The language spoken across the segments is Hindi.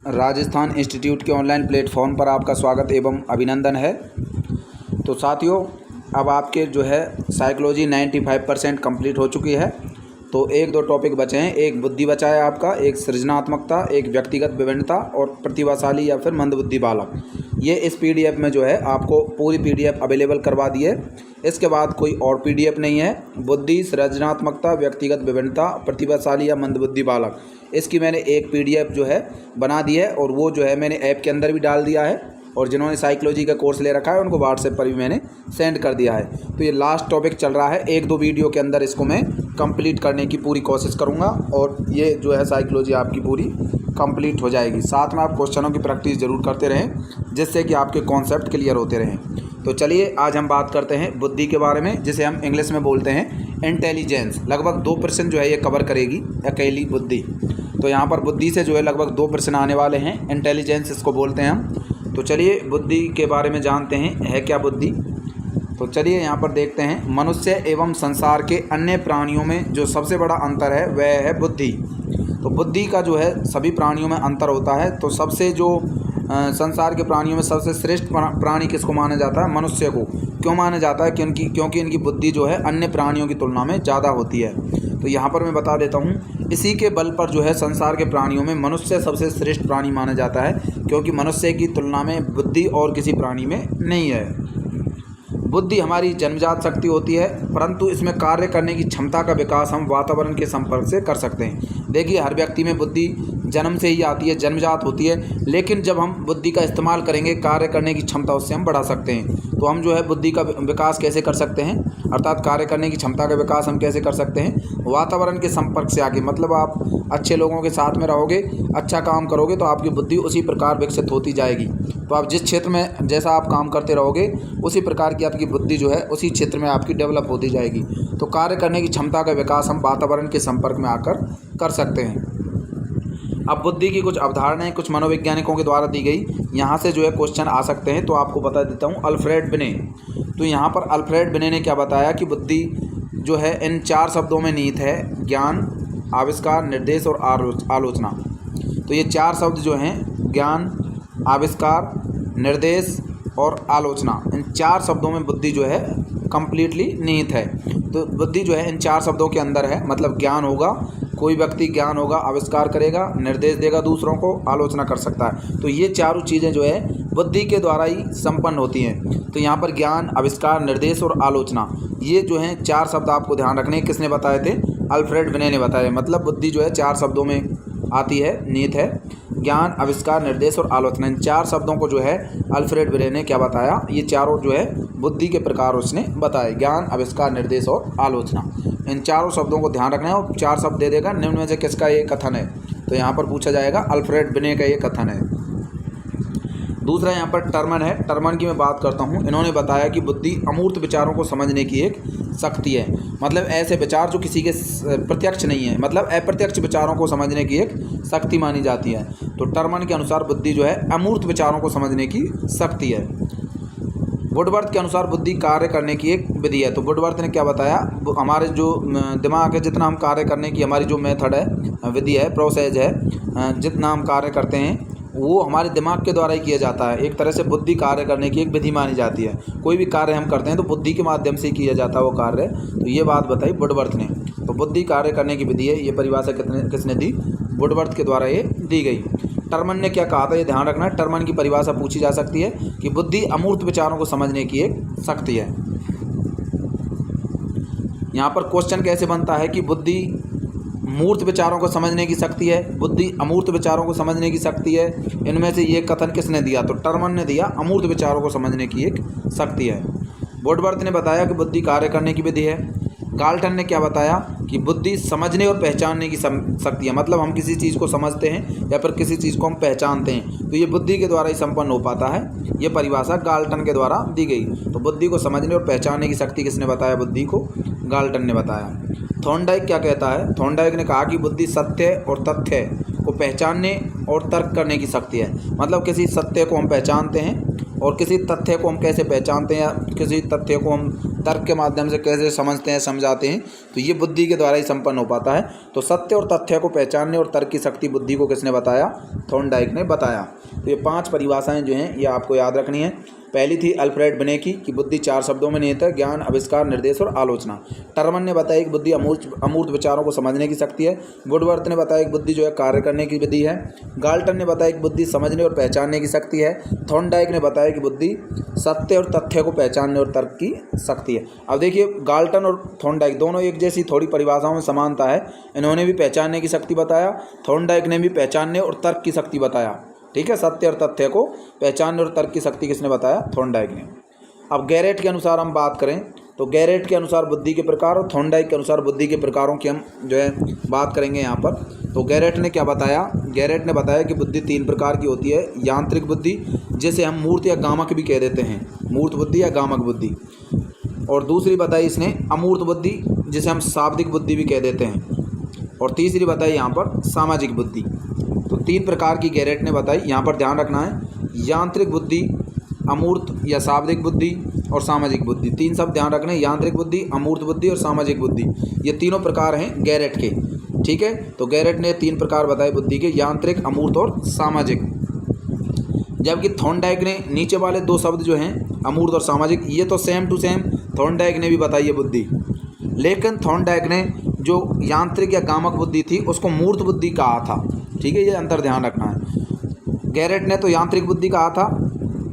राजस्थान इंस्टीट्यूट के ऑनलाइन प्लेटफॉर्म पर आपका स्वागत एवं अभिनंदन है। तो साथियों, अब आपके जो है साइकोलॉजी 95% कंप्लीट हो चुकी है। तो एक दो टॉपिक बचे हैं। एक बुद्धि बचा है आपका, एक सृजनात्मकता, एक व्यक्तिगत विभिन्नता और प्रतिभाशाली या फिर मंदबुद्धि बालक। ये इस पीडीएफ में जो है आपको पूरी पीडीएफ अवेलेबल करवा दी है। इसके बाद कोई और पीडीएफ नहीं है। बुद्धि, सृजनात्मकता, व्यक्तिगत विभिन्नता, प्रतिभाशाली या मंदबुद्धि बालक, इसकी मैंने एक पीडीएफ जो है बना दी है और वो जो है मैंने ऐप के अंदर भी डाल दिया है। और जिन्होंने साइकोलॉजी का कोर्स ले रखा है उनको व्हाट्सएप पर भी मैंने सेंड कर दिया है। तो ये लास्ट टॉपिक चल रहा है। एक दो वीडियो के अंदर इसको मैं कंप्लीट करने की पूरी कोशिश करूँगा और ये जो है साइकोलॉजी आपकी पूरी कंप्लीट हो जाएगी। साथ में आप क्वेश्चनों की प्रैक्टिस ज़रूर करते रहें, जिससे कि आपके कॉन्सेप्ट क्लियर होते रहें। तो चलिए आज हम बात करते हैं बुद्धि के बारे में, जिसे हम इंग्लिश में बोलते हैं इंटेलिजेंस। लगभग 2% जो है ये कवर करेगी अकेली बुद्धि। तो यहाँ पर बुद्धि से जो है लगभग 2% आने वाले हैं। इंटेलिजेंस इसको बोलते हैं हम। तो चलिए बुद्धि के बारे में जानते हैं, है क्या बुद्धि। तो चलिए यहाँ पर देखते हैं। मनुष्य एवं संसार के अन्य प्राणियों में जो सबसे बड़ा अंतर है वह है बुद्धि। तो बुद्धि का जो है सभी प्राणियों में अंतर होता है। तो सबसे जो संसार के प्राणियों में सबसे श्रेष्ठ प्राणी किसको माना जाता है? मनुष्य को। क्यों माना जाता है? क्योंकि इनकी बुद्धि जो है अन्य प्राणियों की तुलना में ज़्यादा होती है। तो यहाँ पर मैं बता देता हूँ, इसी के बल पर जो है संसार के प्राणियों में मनुष्य सबसे श्रेष्ठ प्राणी माना जाता है, क्योंकि मनुष्य की तुलना में बुद्धि और किसी प्राणी में नहीं है। बुद्धि हमारी जन्मजात शक्ति होती है, परंतु इसमें कार्य करने की क्षमता का विकास हम वातावरण के संपर्क से कर सकते हैं। देखिए, हर व्यक्ति में बुद्धि जन्म से ही आती है, जन्मजात होती है, लेकिन जब हम बुद्धि का इस्तेमाल करेंगे, कार्य करने की क्षमता उससे हम बढ़ा सकते हैं। तो हम जो है बुद्धि का विकास कैसे कर सकते हैं, अर्थात कार्य करने की क्षमता का विकास हम कैसे कर सकते हैं? वातावरण के संपर्क से आगे। मतलब आप अच्छे लोगों के साथ में रहोगे, अच्छा काम करोगे, तो आपकी बुद्धि उसी प्रकार विकसित होती जाएगी। तो आप जिस क्षेत्र में जैसा आप काम करते रहोगे, उसी प्रकार की आपकी बुद्धि जो है उसी क्षेत्र में आपकी डेवलप होती जाएगी। तो कार्य करने की क्षमता का विकास हम वातावरण के संपर्क में आकर कर सकते हैं। अब बुद्धि की कुछ अवधारणाएं कुछ मनोवैज्ञानिकों के द्वारा दी गई, यहाँ से जो है क्वेश्चन आ सकते हैं। तो आपको बता देता हूँ, अल्फ्रेड बिने। तो यहाँ पर अल्फ्रेड बिने ने क्या बताया कि बुद्धि जो है इन 4 शब्दों में निहित है: ज्ञान, आविष्कार, निर्देश और आलोचना। तो ये 4 शब्द जो हैं, ज्ञान, आविष्कार, निर्देश और आलोचना, इन 4 शब्दों में बुद्धि जो है कंप्लीटली निहित है। तो बुद्धि जो है इन 4 शब्दों के अंदर है। मतलब ज्ञान होगा, कोई व्यक्ति ज्ञान होगा, आविष्कार करेगा, निर्देश देगा दूसरों को, आलोचना कर सकता है। तो ये चारों चीज़ें जो है बुद्धि के द्वारा ही संपन्न होती हैं। तो यहाँ पर ज्ञान, आविष्कार, निर्देश और आलोचना, ये जो हैं 4 शब्द आपको ध्यान रखने। किसने बताए थे? अल्फ्रेड बिने ने बताया। मतलब बुद्धि जो है 4 शब्दों में आती है, निहित है: ज्ञान, आविष्कार, निर्देश और आलोचना। इन 4 शब्दों को जो है अल्फ्रेड बिने ने क्या बताया? ये चारों जो है बुद्धि के प्रकार उसने बताए: ज्ञान, आविष्कार, निर्देश और आलोचना। इन चारों शब्दों को ध्यान रखना है। और 4 शब्द दे देगा, निम्न में से किसका ये कथन है? तो यहाँ पर पूछा जाएगा अल्फ्रेड बिने का ये कथन है। दूसरा यहाँ पर टर्मन है। टर्मन की मैं बात करता हूँ। इन्होंने बताया कि बुद्धि अमूर्त विचारों को समझने की एक शक्ति है। मतलब ऐसे विचार जो किसी के प्रत्यक्ष नहीं है, मतलब अप्रत्यक्ष विचारों को समझने की एक शक्ति मानी जाती है। तो टर्मन के अनुसार बुद्धि जो है अमूर्त विचारों को समझने की शक्ति है। वुडवर्थ के अनुसार बुद्धि कार्य करने की एक विधि है। तो वुडवर्थ ने क्या बताया? हमारे जो दिमाग है, जितना हम कार्य करने की हमारी जो मेथड है, विधि है, प्रोसेस है, जितना हम कार्य करते हैं वो हमारे दिमाग के द्वारा ही किया जाता है। एक तरह से बुद्धि कार्य करने की एक विधि मानी जाती है। कोई भी कार्य हम करते हैं तो बुद्धि के माध्यम से ही किया जाता है वो कार्य। तो ये बात बताई वुडवर्थ ने। तो बुद्धि कार्य करने की विधि है, ये परिभाषा किसने दी? वुडवर्थ के द्वारा ये दी गई। टर्मन ने क्या कहा था, ये ध्यान रखना। टर्मन की परिभाषा पूछी जा सकती है कि बुद्धि अमूर्त विचारों को समझने की एक शक्ति है। यहाँ पर क्वेश्चन कैसे बनता है कि बुद्धि मूर्त विचारों को समझने की शक्ति है, बुद्धि अमूर्त विचारों को समझने की शक्ति है, इनमें से ये कथन किसने दिया? तो टर्मन ने दिया, अमूर्त विचारों को समझने की एक शक्ति है। वुडवर्थ ने बताया कि बुद्धि कार्य करने की विधि है। गाल्टन ने क्या बताया कि बुद्धि समझने और पहचानने की शक्ति है। मतलब हम किसी चीज़ को समझते हैं या फिर किसी चीज़ को हम पहचानते हैं, तो ये बुद्धि के द्वारा ही संपन्न हो पाता है। ये परिभाषा गाल्टन के द्वारा दी गई। तो बुद्धि को समझने और पहचानने की शक्ति किसने बताया? बुद्धि को गाल्टन ने बताया। थॉर्नडाइक क्या कहता है? थॉर्नडाइक ने कहा कि बुद्धि सत्य और तथ्य को पहचानने और तर्क करने की शक्ति है। मतलब किसी सत्य को हम पहचानते हैं और किसी तथ्य को हम कैसे पहचानते हैं या किसी तथ्य को हम तर्क के माध्यम से कैसे समझते हैं, समझाते हैं, तो ये बुद्धि के द्वारा ही संपन्न हो पाता है। तो सत्य और तथ्य को पहचानने और तर्क की शक्ति बुद्धि को किसने बताया? थॉर्नडाइक ने बताया। तो ये 5 परिभाषाएं जो हैं ये आपको याद रखनी है। पहली थी अल्फ्रेड बिनेकी की बुद्धि 4 शब्दों में निहित है: ज्ञान, आविष्कार, निर्देश और आलोचना। टर्मन ने बताया कि बुद्धि अमूर्त विचारों को समझने की शक्ति है। वुडवर्थ ने बताया कि बुद्धि जो है कार्य करने की विधि है। गाल्टन ने बताया कि बुद्धि समझने और पहचानने की शक्ति है। थॉर्नडाइक ने बताया कि बुद्धि सत्य और तथ्य को पहचानने और तर्क की शक्ति है। अब देखिए, गाल्टन और थॉर्नडाइक दोनों एक जैसी थोड़ी परिभाषाओं में समानता है। इन्होंने भी पहचानने की शक्ति बताया, थॉर्नडाइक ने भी पहचानने और तर्क की शक्ति बताया। ठीक है, सत्य और तथ्य को पहचानने और तर्क की शक्ति किसने बताया? थॉर्नडाइक ने। अब गैरेट के अनुसार हम बात करें तो गैरेट के अनुसार बुद्धि के प्रकार और थॉर्नडाइक के अनुसार बुद्धि के प्रकारों की हम जो है बात करेंगे यहाँ पर। तो गैरेट ने क्या बताया? गैरेट ने बताया कि बुद्धि 3 प्रकार की होती है: यांत्रिक बुद्धि, जिसे हम मूर्त या गामक भी कह देते हैं, मूर्त बुद्धि या गामक बुद्धि। और दूसरी बताई इसने अमूर्त बुद्धि, जिसे हम शाब्दिक बुद्धि भी कह देते हैं। और तीसरी बताई यहाँ पर सामाजिक बुद्धि। तो 3 प्रकार की गैरेट ने बताई। यहाँ पर ध्यान रखना है, यांत्रिक बुद्धि, अमूर्त या शाब्दिक बुद्धि और सामाजिक बुद्धि। 3 शब्द ध्यान रखने: यांत्रिक बुद्धि, अमूर्त बुद्धि और सामाजिक बुद्धि। ये तीनों प्रकार हैं गैरेट के। ठीक है, तो गैरेट ने 3 प्रकार बताए बुद्धि के: यांत्रिक, अमूर्त और सामाजिक। जबकि थॉर्नडाइक ने नीचे वाले 2 शब्द जो हैं अमूर्त और सामाजिक, ये तो सेम टू सेम थॉर्नडाइक ने भी बताई है बुद्धि। लेकिन थॉर्नडाइक ने जो यांत्रिक या गामक बुद्धि थी उसको मूर्त बुद्धि कहा था। ठीक है, ये अंतर ध्यान रखना है। गैरेट ने तो यांत्रिक बुद्धि कहा था,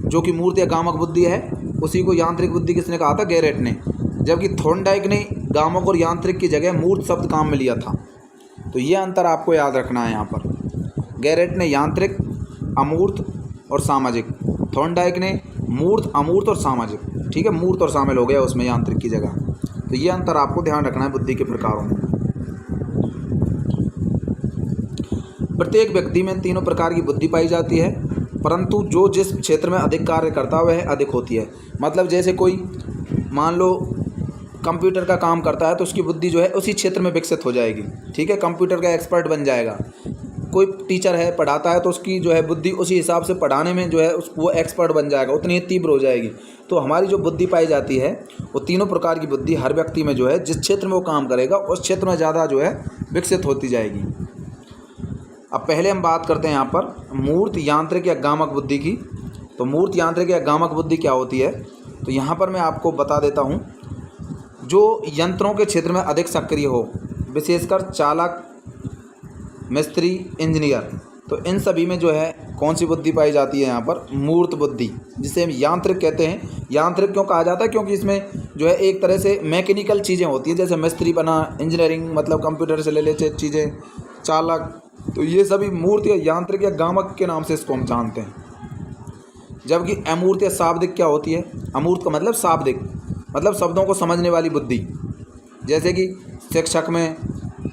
जो कि मूर्त या गामक बुद्धि है, उसी को यांत्रिक बुद्धि किसने कहा था? गैरेट ने। जबकि थॉर्नडाइक ने गामक और यांत्रिक की जगह मूर्त शब्द काम में लिया था। तो ये अंतर आपको याद रखना है यहाँ पर। गैरेट ने यांत्रिक, अमूर्त और सामाजिक, थॉर्नडाइक ने मूर्त, अमूर्त और सामाजिक। ठीक है, मूर्त और शामिल हो गया उसमें यांत्रिक की जगह। तो ये अंतर आपको ध्यान रखना है बुद्धि के प्रकारों में। प्रत्येक व्यक्ति में तीनों प्रकार की बुद्धि पाई जाती है, परंतु जो जिस क्षेत्र में अधिक कार्य करता है वह अधिक होती है। मतलब जैसे कोई मान लो कंप्यूटर का काम करता है तो उसकी बुद्धि जो है उसी क्षेत्र में विकसित हो जाएगी। ठीक है, कंप्यूटर का एक्सपर्ट बन जाएगा। कोई टीचर है, पढ़ाता है, तो उसकी जो है बुद्धि उसी हिसाब से पढ़ाने में जो है वो एक्सपर्ट बन जाएगा, उतनी ही तीव्र हो जाएगी। तो हमारी जो बुद्धि पाई जाती है वो तीनों प्रकार की बुद्धि हर व्यक्ति में जो है जिस क्षेत्र में वो काम करेगा उस क्षेत्र में ज़्यादा जो है विकसित होती जाएगी। अब पहले हम बात करते हैं यहाँ पर मूर्त, यांत्रिक या गामक बुद्धि की। तो मूर्त, यांत्रिक या गामक बुद्धि क्या होती है? तो यहाँ पर मैं आपको बता देता हूँ। जो यंत्रों के क्षेत्र में अधिक सक्रिय हो, विशेषकर चालक, मिस्त्री, इंजीनियर, तो इन सभी में जो है कौन सी बुद्धि पाई जाती है? यहाँ पर मूर्त बुद्धि, जिसे हम यांत्रिक कहते हैं। यांत्रिक क्यों कहा जाता है? क्योंकि इसमें जो है एक तरह से मैकेनिकल चीज़ें होती हैं, जैसे मिस्त्री बना, इंजीनियरिंग मतलब कंप्यूटर से ले लेते चीज़ें, चालक, तो ये सभी मूर्त या यांत्रिक या गामक के नाम से इसको हम जानते हैं। जबकि अमूर्त या शाब्दिक क्या होती है? अमूर्त का मतलब शाब्दिक, मतलब शब्दों को समझने वाली बुद्धि, जैसे कि शिक्षक में,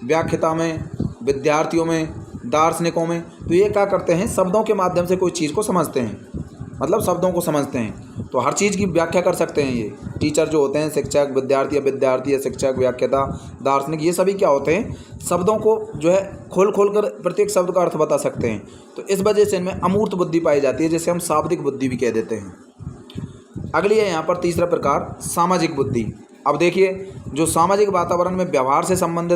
व्याख्याता में, विद्यार्थियों में, दार्शनिकों में। तो ये क्या करते हैं? शब्दों के माध्यम से कोई चीज़ को समझते हैं, मतलब शब्दों को समझते हैं। तो हर चीज़ की व्याख्या कर सकते हैं ये टीचर जो होते हैं, शिक्षक, विद्यार्थी या शिक्षक, व्याख्याता, दार्शनिक, ये सभी क्या होते हैं? शब्दों को जो है खोल कर प्रत्येक शब्द का अर्थ बता सकते हैं। तो इस वजह से इनमें अमूर्त बुद्धि पाई जाती है, जिसे हम शाब्दिक बुद्धि भी कह देते हैं। अगली है यहाँ पर तीसरा प्रकार, सामाजिक बुद्धि। अब देखिए, जो सामाजिक वातावरण में व्यवहार से संबंध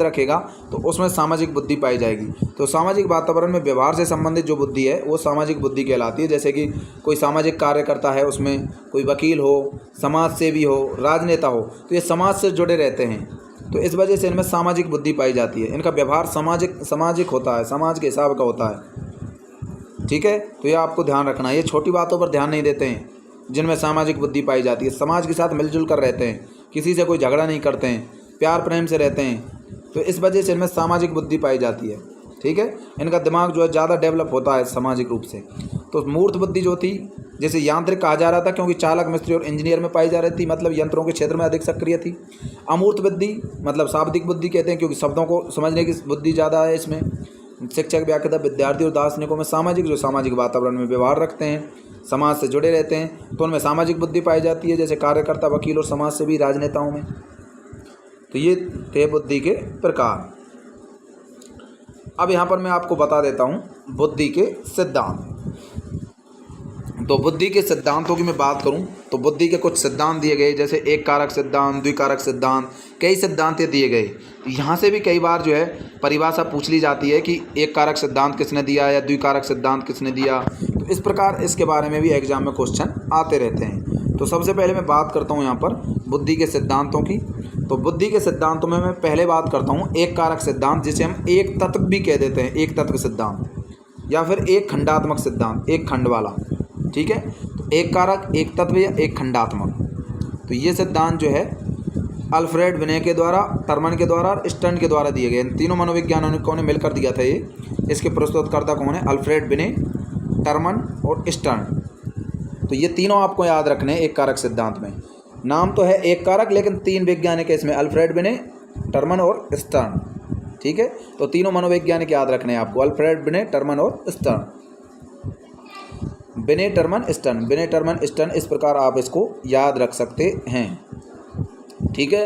रखेगा तो उसमें सामाजिक बुद्धि पाई जाएगी। तो सामाजिक वातावरण में व्यवहार से संबंधित जो बुद्धि है वो सामाजिक बुद्धि कहलाती है। जैसे कि कोई सामाजिक कार्य करता है, उसमें कोई वकील हो, समाज सेवी हो, राजनेता हो, तो ये समाज से जुड़े रहते हैं, तो इस वजह से इनमें सामाजिक बुद्धि पाई जाती है। इनका व्यवहार सामाजिक होता है, समाज के हिसाब का होता है। ठीक है, तो ये आपको ध्यान रखना है। ये छोटी बातों पर ध्यान नहीं देते हैं जिनमें सामाजिक बुद्धि पाई जाती है। समाज के साथ मिलजुल कर रहते हैं, किसी से कोई झगड़ा नहीं करते हैं, प्यार प्रेम से रहते हैं, तो इस वजह से इनमें सामाजिक बुद्धि पाई जाती है। ठीक है, इनका दिमाग जो है ज़्यादा डेवलप होता है सामाजिक रूप से। तो मूर्त बुद्धि जो थी, जैसे यांत्रिक कहा जा रहा था क्योंकि चालक, मिस्त्री और इंजीनियर में पाई जा रही थी, मतलब यंत्रों के क्षेत्र में अधिक सक्रिय थी। अमूर्त बुद्धि मतलब शाब्दिक बुद्धि कहते हैं, क्योंकि शब्दों को समझने की बुद्धि ज़्यादा है इसमें। शिक्षक, व्याख्याता, विद्यार्थी और दार्शनिकों में सामाजिक, जो सामाजिक वातावरण में व्यवहार रखते हैं, समाज से जुड़े रहते हैं, तो उनमें सामाजिक बुद्धि पाई जाती है, जैसे कार्यकर्ता, वकील और समाज सेवी, राजनेताओं में। तो ये थे बुद्धि के प्रकार। अब यहाँ पर मैं आपको बता देता हूँ बुद्धि के सिद्धांत। तो बुद्धि के सिद्धांतों की मैं बात करूं तो बुद्धि के कुछ सिद्धांत दिए गए, जैसे एक कारक सिद्धांत, द्विकारक सिद्धांत, कई सिद्धांत ये दिए गए। यहाँ से भी कई बार जो है परिभाषा पूछ ली जाती है कि एक कारक सिद्धांत किसने दिया या द्विकारक सिद्धांत किसने दिया। तो इस प्रकार इसके बारे में भी एग्जाम में क्वेश्चन आते रहते हैं। तो सबसे पहले मैं बात करता हूँ यहाँ पर बुद्धि के सिद्धांतों की। तो बुद्धि के सिद्धांतों में मैं पहले बात करता हूँ एक कारक सिद्धांत, जिसे हम एक तत्व भी कह देते हैं, एक तत्व सिद्धांत, या फिर एक खंडात्मक सिद्धांत, एक खंड वाला। ठीक है, तो एक कारक, एक तत्व या एक खंडात्मक। तो ये सिद्धांत जो है अल्फ्रेड बिने के द्वारा, टर्मन के द्वारा और स्टर्न के द्वारा दिए गए। इन तीनों मनोवैज्ञानिकों ने मिलकर दिया था ये। इसके प्रस्तुतकर्ता कौन है? अल्फ्रेड बिने, टर्मन और स्टर्न। तो ये तीनों आपको याद रखने हैं एक कारक सिद्धांत में। नाम तो है एक कारक, लेकिन तीन वैज्ञानिक है इसमें, अल्फ्रेड बिने, टर्मन और स्टर्न। ठीक है, तो तीनों मनोवैज्ञानिक याद रखने हैं आपको, अल्फ्रेड बिने, टर्मन और स्टर्न। बिने, टर्मन, स्टर्न, बिने, टर्मन, स्टर्न, इस प्रकार आप इसको याद रख सकते हैं। ठीक है,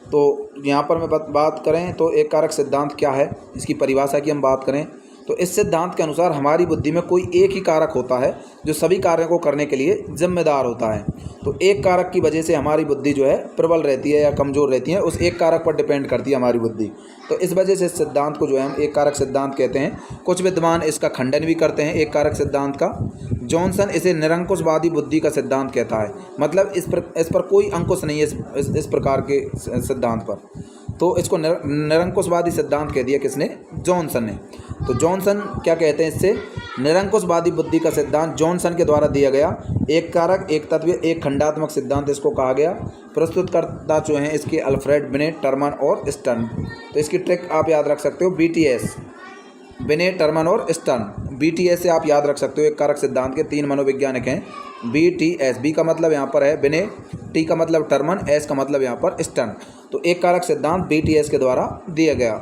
तो यहाँ पर मैं बात करें तो एक कारक सिद्धांत क्या है, इसकी परिभाषा की हम बात करें तो इस सिद्धांत के अनुसार हमारी बुद्धि में कोई एक ही कारक होता है जो सभी कार्यों को करने के लिए जिम्मेदार होता है। तो एक कारक की वजह से हमारी बुद्धि जो है प्रबल रहती है या कमज़ोर रहती है, उस एक कारक पर डिपेंड करती है हमारी बुद्धि। तो इस वजह से इस सिद्धांत को जो है हम एक कारक सिद्धांत कहते हैं। कुछ विद्वान इसका खंडन भी करते हैं एक कारक सिद्धांत का। जॉनसन इसे निरंकुशवादी बुद्धि का सिद्धांत कहता है, मतलब इस पर कोई अंकुश नहीं है इस प्रकार के सिद्धांत पर। तो इसको निरंकुशवादी सिद्धांत कह दिया किसने? जॉनसन ने। तो जॉनसन क्या कहते हैं इससे? निरंकुशवादी बुद्धि का सिद्धांत जॉनसन के द्वारा दिया गया एक कारक, एक तत्व, एक खंडात्मक सिद्धांत इसको कहा गया। प्रस्तुतकर्ता जो हैं इसके अल्फ्रेड बिने, टर्मन और स्टर्न। तो इसकी ट्रिक आप याद रख सकते हो, BTS, बिने, टर्मन और स्टर्न। BTS से आप याद रख सकते हो एक कारक सिद्धांत के तीन मनोवैज्ञानिक हैं, BTS। बी का मतलब यहाँ पर है बिने, टी का मतलब टर्मन, एस का मतलब यहाँ पर स्टर्न। तो एक कारक सिद्धांत BTS के द्वारा दिया गया,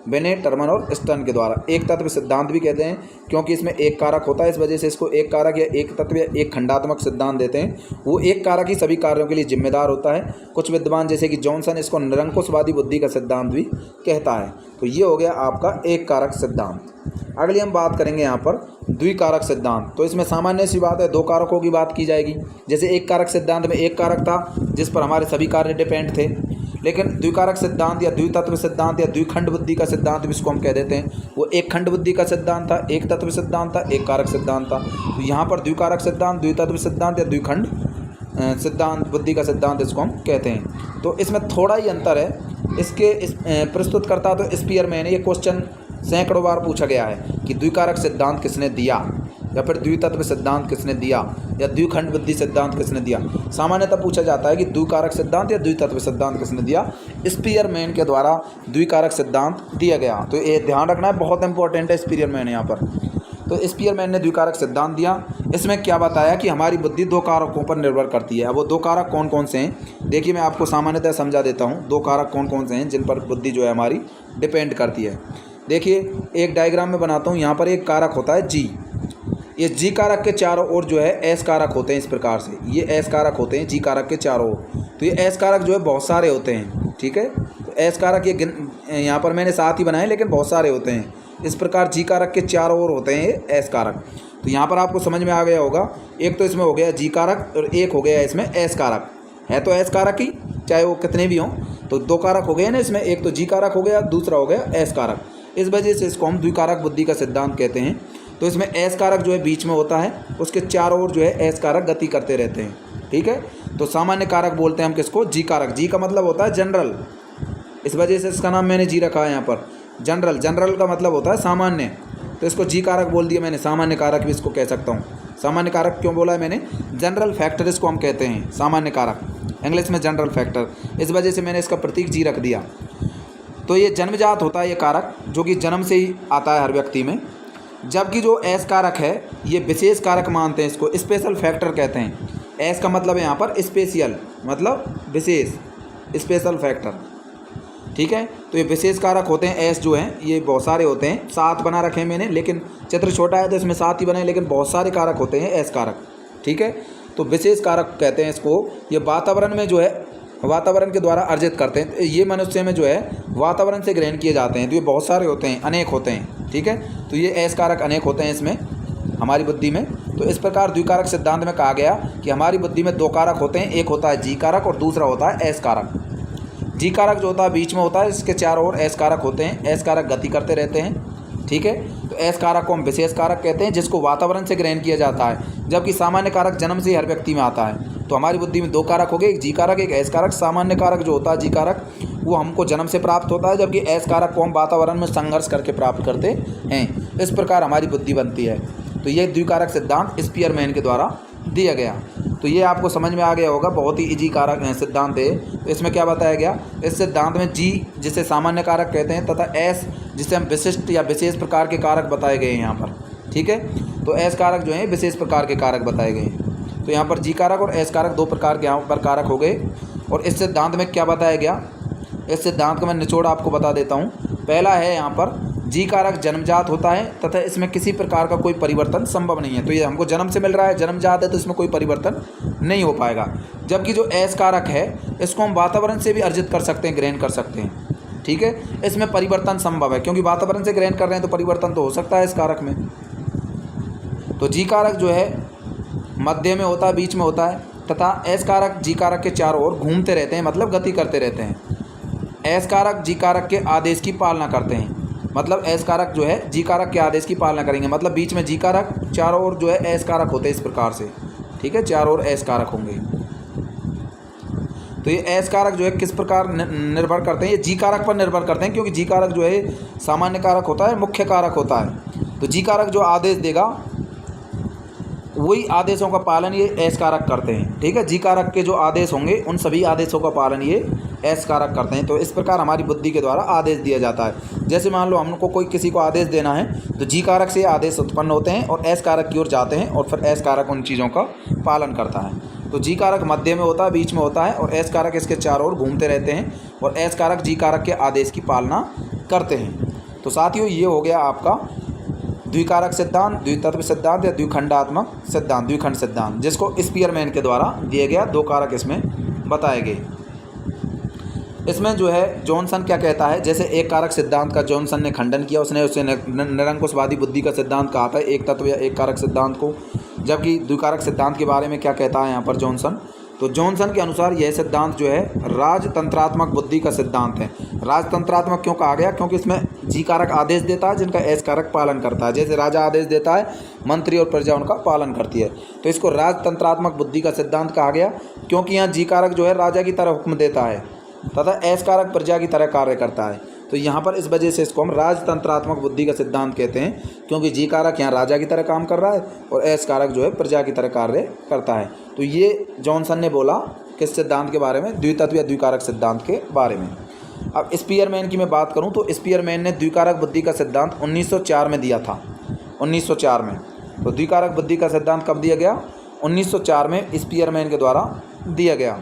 बिने, टर्मन और स्टर्न के द्वारा। एक तत्व सिद्धांत भी कहते हैं क्योंकि इसमें एक कारक होता है, इस वजह से इसको एक कारक या एक तत्व या एक खंडात्मक सिद्धांत देते हैं। वो एक कारक ही सभी कार्यों के लिए जिम्मेदार होता है। कुछ विद्वान जैसे कि जॉनसन इसको निरंकुशवादी बुद्धि का सिद्धांत भी कहता है। तो ये हो गया आपका एक कारक सिद्धांत। अगली हम बात करेंगे यहाँ पर द्विकारक सिद्धांत। तो इसमें सामान्य सी बात है, दो कारकों की बात की जाएगी। जैसे एक कारक सिद्धांत में एक कारक था जिस पर हमारे सभी कार्य डिपेंड थे, लेकिन द्विकारक सिद्धांत या द्वितत्व सिद्धांत या द्विखंड बुद्धि का सिद्धांत भी इसको हम कह देते हैं, वो एक खंड बुद्धि का सिद्धांत था, एक तत्व सिद्धांत था, एक कारक सिद्धांत था। तो यहाँ पर द्विकारक सिद्धांत, द्वितत्व सिद्धांत या द्विखंड सिद्धांत बुद्धि का सिद्धांत इसको हम कहते हैं। तो इसमें थोड़ा ही अंतर है। इसके प्रस्तुतकर्ता तो स्पीयरमैन है। ये क्वेश्चन सैकड़ों बार पूछा गया है कि द्विकारक सिद्धांत किसने दिया, या फिर द्वितत्व सिद्धांत किसने दिया, या द्विखंड बुद्धि सिद्धांत किसने दिया। सामान्यतः पूछा जाता है कि द्विकारक सिद्धांत या द्वितत्व सिद्धांत किसने दिया। स्पीयरमैन के द्वारा द्विकारक सिद्धांत दिया गया। तो ये ध्यान रखना है, बहुत इंपॉर्टेंट है स्पीयरमैन यहाँ पर। तो स्पीयरमैन ने द्विकारक सिद्धांत दिया। इसमें क्या बताया कि हमारी बुद्धि दो कारकों पर निर्भर करती है। अब वो दो कारक कौन कौन से हैं, देखिए मैं आपको सामान्यतः समझा देता हूँ। दो कारक कौन कौन से हैं जिन पर बुद्धि जो है हमारी डिपेंड करती है। देखिए एक डायग्राम में बनाता हूँ। यहाँ पर एक कारक होता है G। ये G कारक के चारों ओर जो है S कारक होते हैं। इस प्रकार से ये S कारक होते हैं G कारक के चारों ओर। तो ये S कारक जो है बहुत सारे होते हैं। ठीक है, तो S कारक ये यहाँ पर मैंने साथ ही बनाए, लेकिन बहुत सारे होते हैं। इस प्रकार G कारक के चारों ओर होते हैं ये S कारक। तो यहाँ पर आपको समझ में आ गया होगा, एक तो इसमें हो गया G कारक और एक हो गया इसमें S कारक। है तो S कारक ही, चाहे वो कितने भी हों। तो दो कारक हो गए ना इसमें, एक तो G कारक हो गया, दूसरा हो गया S कारक। इस वजह से इसको हम द्विकारक बुद्धि का सिद्धांत कहते हैं। तो इसमें S कारक जो है बीच में होता है, उसके चारों ओर जो है S कारक गति करते रहते हैं। ठीक है, तो सामान्य कारक बोलते हैं हम किसको? G कारक। G का मतलब होता है जनरल, इस वजह से इसका नाम मैंने G रखा है यहाँ पर। जनरल, जनरल का मतलब होता है सामान्य, तो इसको G कारक बोल दिया मैंने। सामान्य कारक भी इसको कह सकता हूँ। सामान्य कारक क्यों बोला है मैंने? जनरल फैक्टर इसको हम कहते हैं, सामान्य कारक, इंग्लिश में जनरल फैक्टर। इस वजह से मैंने इसका प्रतीक G रख दिया। तो ये जन्मजात होता है ये कारक, जो कि जन्म से ही आता है हर व्यक्ति में। जबकि जो S कारक है ये विशेष कारक मानते हैं, इसको स्पेशल फैक्टर कहते हैं। S का मतलब है यहाँ पर स्पेशियल, मतलब विशेष, स्पेशल फैक्टर। ठीक है, तो ये विशेष कारक होते हैं। S जो हैं ये बहुत सारे होते हैं, 7 बना रखे हैं मैंने, लेकिन चित्र छोटा है तो इसमें 7 ही बने, लेकिन बहुत सारे कारक होते हैं S कारक। ठीक है, तो विशेष कारक कहते हैं इसको। ये वातावरण में जो है, वातावरण के द्वारा अर्जित करते हैं। तो ये मनुष्य में जो है वातावरण से ग्रहण किए जाते हैं। तो ये बहुत सारे होते हैं, अनेक होते हैं। ठीक है, तो ये S कारक अनेक होते हैं इसमें। हमारी बुद्धि में। तो इस प्रकार द्विकारक सिद्धांत में कहा गया कि हमारी बुद्धि में दो कारक होते हैं, एक होता है जी कारक और दूसरा होता है एस कारक। जी कारक जो होता है बीच में होता है, इसके चारों ओर एस कारक होते हैं। एस कारक गति करते रहते हैं, ठीक है। तो एस कारक को हम विशेष कारक कहते हैं, जिसको वातावरण से ग्रहण किया जाता है, जबकि सामान्य कारक जन्म से ही हर व्यक्ति में आता है। तो हमारी बुद्धि में दो कारक हो गए, एक जी कारक एक एस कारक। सामान्य कारक जो होता है जी कारक वो हमको जन्म से प्राप्त होता है, जबकि एस कारक को हम वातावरण में संघर्ष करके प्राप्त करते हैं। इस प्रकार हमारी बुद्धि बनती है। तो ये द्विकारक सिद्धांत स्पीयरमैन के द्वारा दिया गया। तो ये आपको समझ में आ गया होगा, बहुत ही इजी कारक सिद्धांत है। तो इसमें क्या बताया गया, इस सिद्धांत में जी जिसे सामान्य कारक कहते हैं तथा एस जिसे हम विशिष्ट या विशेष प्रकार के कारक बताए गए हैं यहाँ पर, ठीक है। तो एस कारक जो है विशेष प्रकार के कारक बताए गए हैं। तो यहाँ पर जी कारक और एस कारक दो प्रकार के यहाँ पर कारक हो गए। और इस सिद्धांत में क्या बताया गया, इस सिद्धांत का मैं निचोड़ आपको बता देता हूँ। पहला है यहाँ पर जी कारक जन्मजात होता है तथा इसमें किसी प्रकार का कोई परिवर्तन संभव नहीं है। तो ये हमको जन्म से मिल रहा है, जन्मजात है, तो इसमें कोई परिवर्तन नहीं हो पाएगा। जबकि जो एस कारक है इसको हम वातावरण से भी अर्जित कर सकते हैं, ग्रहण कर सकते हैं, ठीक है। इसमें परिवर्तन संभव है, क्योंकि वातावरण से ग्रहण कर रहे हैं तो परिवर्तन तो हो सकता है इस कारक में। तो जी कारक जो है मध्य में होता है, बीच में होता है, तथा एस कारक जी कारक के चारों ओर घूमते रहते हैं, मतलब गति करते रहते हैं। एस कारक जी कारक के आदेश की पालना करते हैं, मतलब एस कारक जो है जी कारक के आदेश की पालना करेंगे, मतलब बीच में जी कारक, चारों ओर जो है एस कारक होते हैं, इस प्रकार से, ठीक है। चारों ओर एस कारक होंगे। तो ये एस कारक जो है किस प्रकार निर्भर करते हैं, ये जी कारक पर निर्भर करते हैं, क्योंकि जी कारक जो है सामान्य कारक होता है, मुख्य कारक होता है। तो जी कारक जो आदेश देगा वही आदेशों का पालन ये एस कारक करते हैं, ठीक है। जी कारक के जो आदेश होंगे उन सभी आदेशों का पालन ये एस कारक करते हैं। तो इस प्रकार हमारी बुद्धि के द्वारा आदेश दिया जाता है। जैसे मान लो हमको कोई किसी को आदेश देना है, तो जी कारक से आदेश उत्पन्न होते हैं और एस कारक की ओर जाते हैं, और फिर एस कारक उन चीज़ों का पालन करता है। तो जी कारक मध्य में होता है, बीच में होता है, और एस कारक इसके चारों ओर घूमते रहते हैं, और एस कारक जी कारक के आदेश की पालना करते हैं। तो साथियों ये हो गया आपका द्विकारक सिद्धांत, द्वितत्व सिद्धांत या द्विखंडात्मक सिद्धांत, द्विखंड सिद्धांत, जिसको स्पीयरमैन के द्वारा दिए गया। दो कारक इसमें बताए गए। इसमें जो है जॉनसन क्या कहता है, जैसे एक कारक सिद्धांत का जॉनसन ने खंडन किया, उसने उसे निरंकुशवादी बुद्धि का सिद्धांत कहा था, एक तत्व या एक कारक सिद्धांत को। जबकि द्विकारक सिद्धांत के बारे में क्या कहता है यहाँ पर जॉनसन, तो जॉनसन के अनुसार यह सिद्धांत जो है राजतंत्रात्मक बुद्धि का सिद्धांत है। राजतंत्रात्मक क्यों कहा गया, क्योंकि इसमें जी कारक आदेश देता है जिनका एस कारक पालन करता है। जैसे राजा आदेश देता है, मंत्री और प्रजा उनका पालन करती है। तो इसको राजतंत्रात्मक बुद्धि का सिद्धांत कहा गया, क्योंकि यहाँ जी कारक जो है राजा की तरह हुक्म देता है तथा एस कारक प्रजा की तरह कार्य करता है। तो यहाँ पर इस वजह से इसको हम राजतंत्रात्मक बुद्धि का सिद्धांत कहते हैं, क्योंकि जी कारक यहाँ राजा की तरह काम कर रहा है और एस कारक जो है प्रजा की तरह कार्य करता है। तो ये जॉनसन ने बोला किस सिद्धांत के बारे में, द्वितत्व या द्विकारक सिद्धांत के बारे में। अब स्पीयरमैन की मैं बात करूँ तो स्पीयरमैन ने द्विकारक बुद्धि का सिद्धांत 1904 में दिया था, 1904 में। तो द्विकारक बुद्धि का सिद्धांत कब दिया गया, 1904 में स्पीयरमैन के द्वारा दिया गया,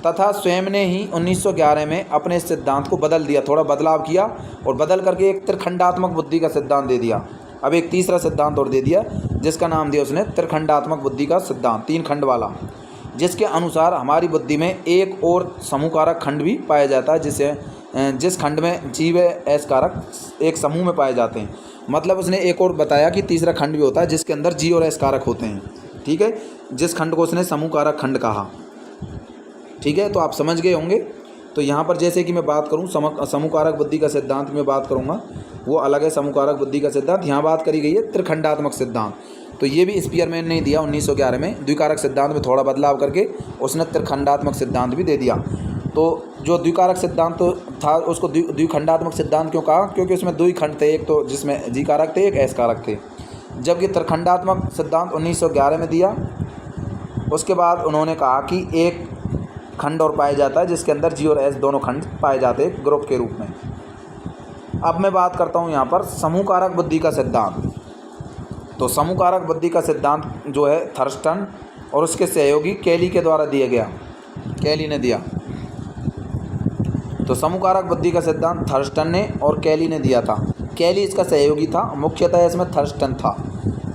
तथा स्वयं ने ही 1911 में अपने इस सिद्धांत को बदल दिया, थोड़ा बदलाव किया और बदल करके एक त्रिखंडात्मक बुद्धि का सिद्धांत दे दिया। अब एक तीसरा सिद्धांत और दे दिया, जिसका नाम दिया उसने त्रिखंडात्मक बुद्धि का सिद्धांत, 3 खंड वाला, जिसके अनुसार हमारी बुद्धि में एक और समूह कारक खंड भी पाया जाता है, जिस खंड में जी व एस कारक एक समूह में पाए जाते हैं। मतलब उसने एक और बताया कि तीसरा खंड भी होता है जिसके अंदर जी और एस कारक होते हैं, ठीक है, जिस खंड को उसने समूह कारक खंड कहा, ठीक है। तो आप समझ गए होंगे। तो यहाँ पर जैसे कि मैं बात करूँ समूह कारक बुद्धि का सिद्धांत में बात करूँगा, वो अलग है समूह कारक बुद्धि का सिद्धांत। यहाँ बात करी गई है त्रिखंडात्मक सिद्धांत। तो ये भी स्पीयरमैन ने दिया 1911 में, द्विकारक सिद्धांत में थोड़ा बदलाव करके उसने त्रिखंडात्मक सिद्धांत भी दे दिया। तो जो द्विकारक सिद्धांत था उसको द्विखंडात्मक सिद्धांत क्यों कहा, क्योंकि उसमें 2 ही खंड थे, एक तो जिसमें जी कारक थे, एक एस कारक थे। जबकि त्रिखंडात्मक सिद्धांत 1911 में दिया, उसके बाद उन्होंने कहा कि एक खंड और पाया जाता है जिसके अंदर जी और एस दोनों खंड पाए जाते हैं ग्रुप के रूप में। अब मैं बात करता हूँ यहाँ पर समूह कारक बुद्धि का सिद्धांत। तो समूह कारक बुद्धि का सिद्धांत जो है थर्स्टन और उसके सहयोगी कैली के द्वारा दिया गया, कैली ने दिया। तो समूह कारक बुद्धि का सिद्धांत थर्स्टन ने और कैली ने दिया था। कैली इसका सहयोगी था, मुख्यतः इसमें थर्स्टन था।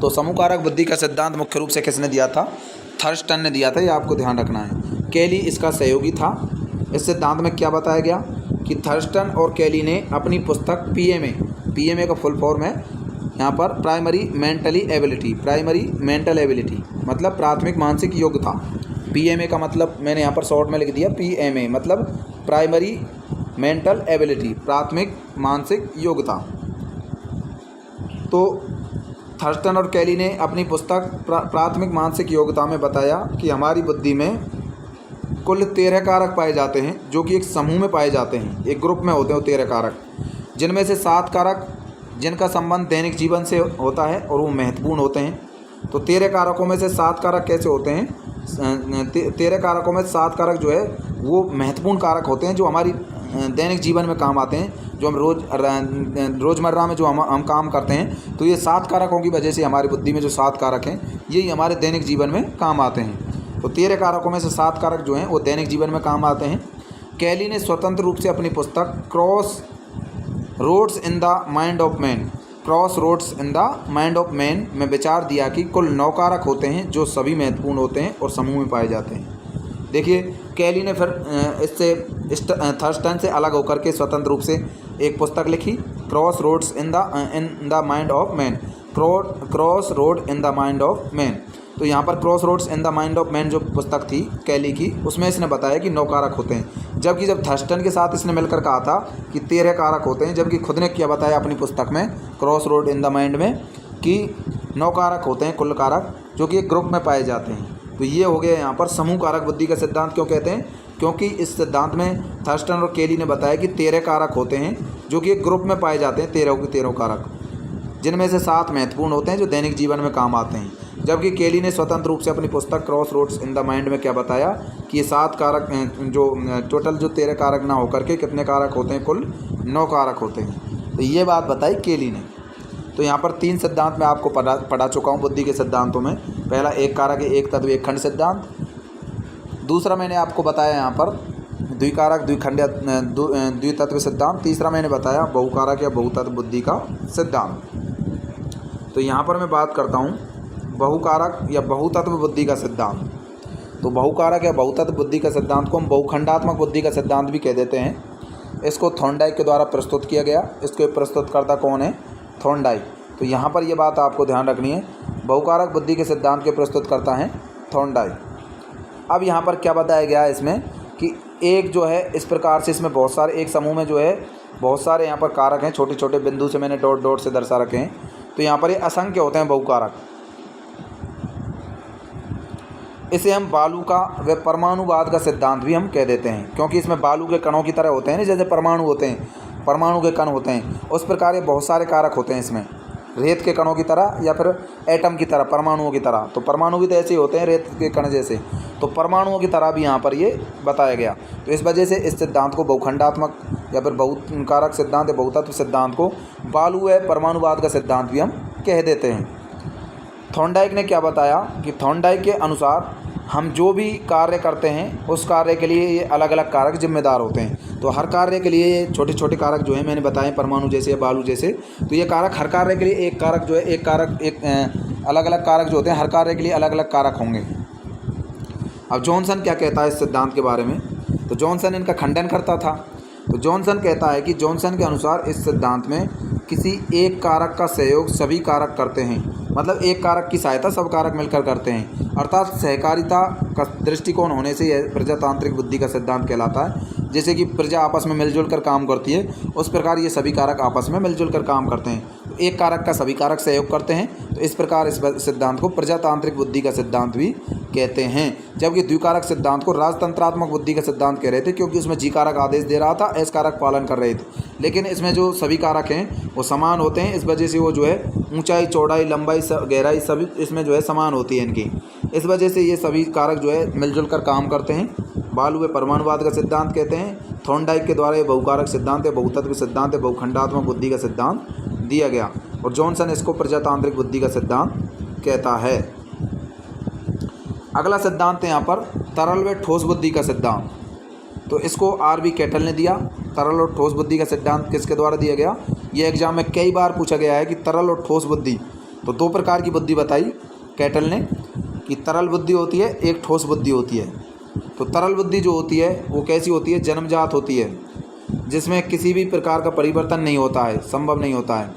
तो समूह कारक बुद्धि का सिद्धांत मुख्य रूप से किसने दिया था, थर्स्टन ने दिया था, ये आपको ध्यान रखना है। कैली इसका सहयोगी था। इस सिद्धांत में क्या बताया गया कि थर्स्टन और कैली ने अपनी पुस्तक पीएमए का फुल फॉर्म है यहाँ पर प्राइमरी मेंटल एबिलिटी मतलब प्राथमिक मानसिक योग्यता। PMA का मतलब मैंने यहाँ पर शॉर्ट में लिख दिया, PMA मतलब प्राइमरी मेंटल एबिलिटी, प्राथमिक मानसिक योग्यता। तो थर्स्टन और कैली ने अपनी पुस्तक प्राथमिक मानसिक योग्यता में बताया कि हमारी बुद्धि में कुल 13 कारक पाए जाते हैं, जो कि एक समूह में पाए जाते हैं, एक ग्रुप में होते हैं वो 13 कारक, जिनमें से 7 कारक जिनका संबंध दैनिक जीवन से होता है और वो महत्वपूर्ण होते हैं। तो 13 कारकों में से 7 कारक कैसे होते हैं? 13 कारकों में 7 कारक जो है वो महत्वपूर्ण कारक होते हैं, जो हमारी दैनिक जीवन में काम आते हैं, जो हम रोज़मर्रा में जो हम काम करते हैं। तो ये 7 कारकों की वजह से हमारी बुद्धि में जो 7 कारक हैं यही हमारे दैनिक जीवन में काम आते हैं। तो 13 कारकों में से 7 कारक जो हैं वो दैनिक जीवन में काम आते हैं। कैली ने स्वतंत्र रूप से अपनी पुस्तक crossroads in the mind of man में विचार दिया कि कुल 9 कारक होते हैं जो सभी महत्वपूर्ण होते हैं और समूह में पाए जाते हैं। देखिए कैली ने फिर इससे थर्स्टन से अलग होकर के स्वतंत्र रूप से एक पुस्तक लिखी, cross road in the mind of man. तो यहाँ पर crossroads in the mind of man जो पुस्तक थी कैली की, उसमें इसने बताया कि 9 कारक होते हैं, जबकि जब थर्स्टन के साथ इसने मिलकर कहा था कि 13 कारक होते हैं, जबकि खुद ने क्या बताया अपनी पुस्तक में cross road in the mind में कि 9 कारक होते हैं कुल कारक, जो कि एक ग्रुप में पाए जाते हैं। तो ये हो गया यहाँ पर समूह कारक बुद्धि का सिद्धांत। क्यों कहते हैं? क्योंकि इस सिद्धांत में थर्स्टन और कैली ने बताया कि 13 कारक होते हैं जो कि एक ग्रुप में पाए जाते हैं, 13 के 13 कारक, जिनमें से 7 महत्वपूर्ण होते हैं जो दैनिक जीवन में काम आते हैं। जबकि कैली ने स्वतंत्र रूप से अपनी पुस्तक crossroads in the mind में क्या बताया कि ये 7 कारक जो टोटल जो 13 कारक ना होकर के कितने कारक होते हैं? कुल 9 कारक होते हैं। तो ये बात बताई कैली ने। तो यहाँ पर 3 सिद्धांत मैं आपको पढ़ा चुका हूँ बुद्धि के सिद्धांतों में। पहला एक कारक एक तत्व एक खंड सिद्धांत, दूसरा मैंने आपको बताया यहाँ पर द्विकारक द्विखंड द्वितत्व सिद्धांत, तीसरा मैंने बताया बहुकारक या बहुतत्व बुद्धि का सिद्धांत। तो यहाँ पर मैं बात करता हूँ बहुकारक या बहुतत्व बुद्धि का सिद्धांत। तो बहुकारक या बहुतत्व बुद्धि का सिद्धांत को हम बहुखंडात्मक बुद्धि का सिद्धांत भी कह देते हैं। इसको थॉर्नडाइक के द्वारा प्रस्तुत किया गया। इसके प्रस्तुतकर्ता कौन है? थॉर्नडाइक। तो यहाँ पर ये बात आपको ध्यान रखनी है, बहुकारक बुद्धि के सिद्धांत के प्रस्तुतकर्ता हैं थॉर्नडाइक। अब यहाँ पर क्या बताया गया है इसमें कि एक जो है इस प्रकार से इसमें बहुत सारे, एक समूह में जो है बहुत सारे यहाँ पर कारक हैं, छोटे छोटे बिंदु से मैंने डॉट डॉट से दर्शा रखे हैं। तो यहाँ पर ये असंख्य होते हैं बहुकारक। इसे हम बालू का व परमाणुवाद का सिद्धांत भी हम कह देते हैं, क्योंकि इसमें बालू के कणों की तरह होते हैं ना, जैसे परमाणु होते हैं, परमाणु के कण होते हैं, उस प्रकार ये बहुत सारे कारक होते हैं इसमें, रेत के कणों की तरह या फिर एटम की तरह, परमाणुओं की तरह। तो परमाणु भी तो ऐसे ही होते हैं, रेत के कण जैसे, तो परमाणुओं की तरह भी यहाँ पर ये बताया गया। तो इस वजह से इस सिद्धांत को बहुखंडात्मक या फिर बहुकारक सिद्धांत या बहुतत्व सिद्धांत को बालू है परमाणुवाद का सिद्धांत भी हम कह देते हैं। थॉर्नडाइक ने क्या बताया कि थॉर्नडाइक के अनुसार हम जो भी कार्य करते हैं उस कार्य के लिए ये अलग अलग कारक जिम्मेदार होते हैं। तो हर कार्य के लिए ये छोटे छोटे कारक जो हैं मैंने बताए, परमाणु जैसे या बालू जैसे, तो ये कारक हर कार्य के लिए एक कारक जो है, एक कारक एक अलग अलग कारक जो होते हैं हर कार्य के लिए अलग अलग कारक होंगे। अब जॉनसन क्या कहता है इस सिद्धांत के बारे में? तो जॉनसन इनका खंडन करता था। तो जॉनसन कहता है कि जॉनसन के अनुसार इस सिद्धांत में किसी एक कारक का सहयोग सभी कारक करते हैं, मतलब एक कारक की सहायता सब कारक मिलकर करते हैं, अर्थात सहकारिता का दृष्टिकोण होने से यह प्रजातांत्रिक बुद्धि का सिद्धांत कहलाता है। जैसे कि प्रजा आपस में मिलजुल कर काम करती है, उस प्रकार ये सभी कारक आपस में मिलजुल कर काम करते हैं। एक कारक का सभी कारक सहयोग करते हैं, तो इस प्रकार इस सिद्धांत को प्रजातांत्रिक बुद्धि का सिद्धांत भी कहते हैं। जबकि द्विकारक सिद्धांत को राजतंत्रात्मक बुद्धि का सिद्धांत कह रहे थे, क्योंकि उसमें जी कारक आदेश दे रहा था, एस कारक पालन कर रहे थे। लेकिन इसमें जो सभी कारक हैं वो समान होते हैं, इस वजह से वो जो है ऊंचाई, चौड़ाई, लंबाई, गहराई सभी इसमें जो है समान होती है इनकी। इस वजह से ये सभी कारक जो है मिलजुल कर काम करते हैं। बालू वे परमाणुवाद का सिद्धांत कहते हैं। थॉर्नडाइक के द्वारा ये बहुकारक सिद्धांत है, बहुतत्व सिद्धांत है, बहुखंडात्मक बुद्धि का सिद्धांत दिया गया, और जॉनसन इसको प्रजातांत्रिक बुद्धि का सिद्धांत कहता है। अगला सिद्धांत है यहाँ पर तरल व ठोस बुद्धि का सिद्धांत। तो इसको R.B. कैटल ने दिया। तरल और ठोस बुद्धि का सिद्धांत किसके द्वारा दिया गया? ये एग्जाम में कई बार पूछा गया है कि तरल और ठोस बुद्धि। तो 2 प्रकार की बुद्धि बताई कैटल ने कि तरल बुद्धि होती है, एक ठोस बुद्धि होती है। तो तरल बुद्धि जो होती है वो कैसी होती है? जन्मजात होती है, जिसमें किसी भी प्रकार का परिवर्तन नहीं होता है, संभव नहीं होता है।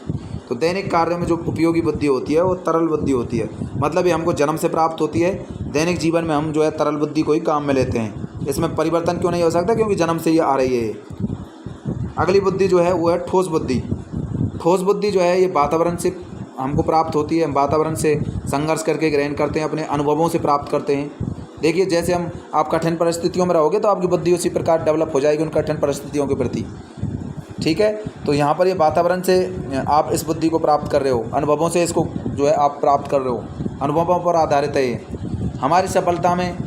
तो दैनिक कार्य में जो उपयोगी बुद्धि होती है वो तरल बुद्धि होती है, मतलब ये हमको जन्म से प्राप्त होती है। दैनिक जीवन में हम जो है तरल बुद्धि को ही काम में लेते हैं। इसमें परिवर्तन क्यों नहीं हो सकता? क्योंकि जन्म से ही आ रही है ये। अगली बुद्धि जो है वो है ठोस बुद्धि। ठोस बुद्धि जो है ये वातावरण से हमको प्राप्त होती है। हम वातावरण से संघर्ष करके ग्रहण करते हैं, अपने अनुभवों से प्राप्त करते हैं। देखिए, जैसे आप कठिन परिस्थितियों में रहोगे तो आपकी बुद्धि उसी प्रकार डेवलप हो जाएगी उन कठिन परिस्थितियों के प्रति। ठीक है, तो यहाँ पर ये वातावरण से आप इस बुद्धि को प्राप्त कर रहे हो, अनुभवों से इसको जो है आप प्राप्त कर रहे हो, अनुभवों पर आधारित है ये। हमारी सफलता में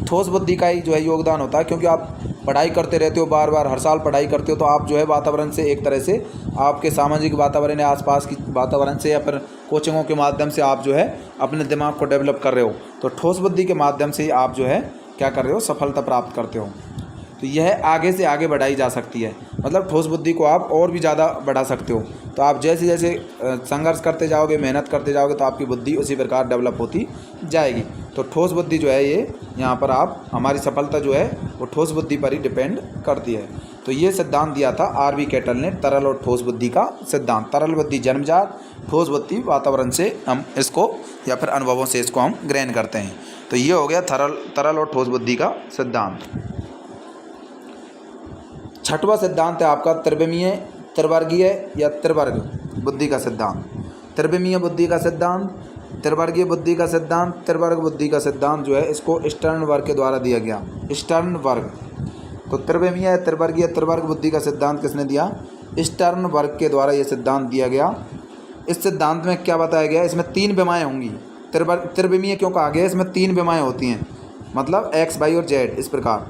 ठोस बुद्धि का ही जो है योगदान होता है, क्योंकि आप पढ़ाई करते रहते हो, बार बार हर साल पढ़ाई करते हो, तो आप जो है वातावरण से एक तरह से आपके सामाजिक वातावरण या आसपास की वातावरण से या फिर कोचिंगों के माध्यम से आप जो है अपने दिमाग को डेवलप कर रहे हो। तो ठोस बुद्धि के माध्यम से ही आप जो है क्या कर रहे हो? सफलता प्राप्त करते हो। तो यह आगे से आगे बढ़ाई जा सकती है, मतलब ठोस बुद्धि को आप और भी ज़्यादा बढ़ा सकते हो। तो आप जैसे जैसे संघर्ष करते जाओगे, मेहनत करते जाओगे, तो आपकी बुद्धि उसी प्रकार डेवलप होती जाएगी। तो ठोस बुद्धि जो है ये यहाँ पर आप हमारी सफलता जो है वो ठोस बुद्धि पर ही डिपेंड करती है। तो ये सिद्धांत दिया था आर.वी. केटल ने, तरल और ठोस बुद्धि का सिद्धांत। तरल बुद्धि जन्मजात, ठोस बुद्धि वातावरण से हम इसको या फिर अनुभवों से इसको हम ग्रहण करते हैं। तो ये हो गया तरल और ठोस बुद्धि का सिद्धांत। छठवां सिद्धांत है आपका त्रिवर्गीय या त्रिवर्ग बुद्धि का सिद्धांत। त्रिविमीय बुद्धि का सिद्धांत, त्रिवर्गीय बुद्धि का सिद्धांत, त्रिवर्ग बुद्धि का सिद्धांत जो है इसको स्टर्नबर्ग के द्वारा दिया गया। स्टर्नबर्ग। तो त्रिविमीय या त्रिवर्गीय त्रिवर्ग बुद्धि का सिद्धांत किसने दिया? स्टर्नबर्ग के द्वारा ये सिद्धांत दिया गया। इस सिद्धांत में क्या बताया गया? इसमें 3 विमाएँ होंगी। त्रिविमीय क्यों कहा गया? इसमें 3 विमाएँ होती हैं, मतलब एक्स, वाई और जेड, इस प्रकार।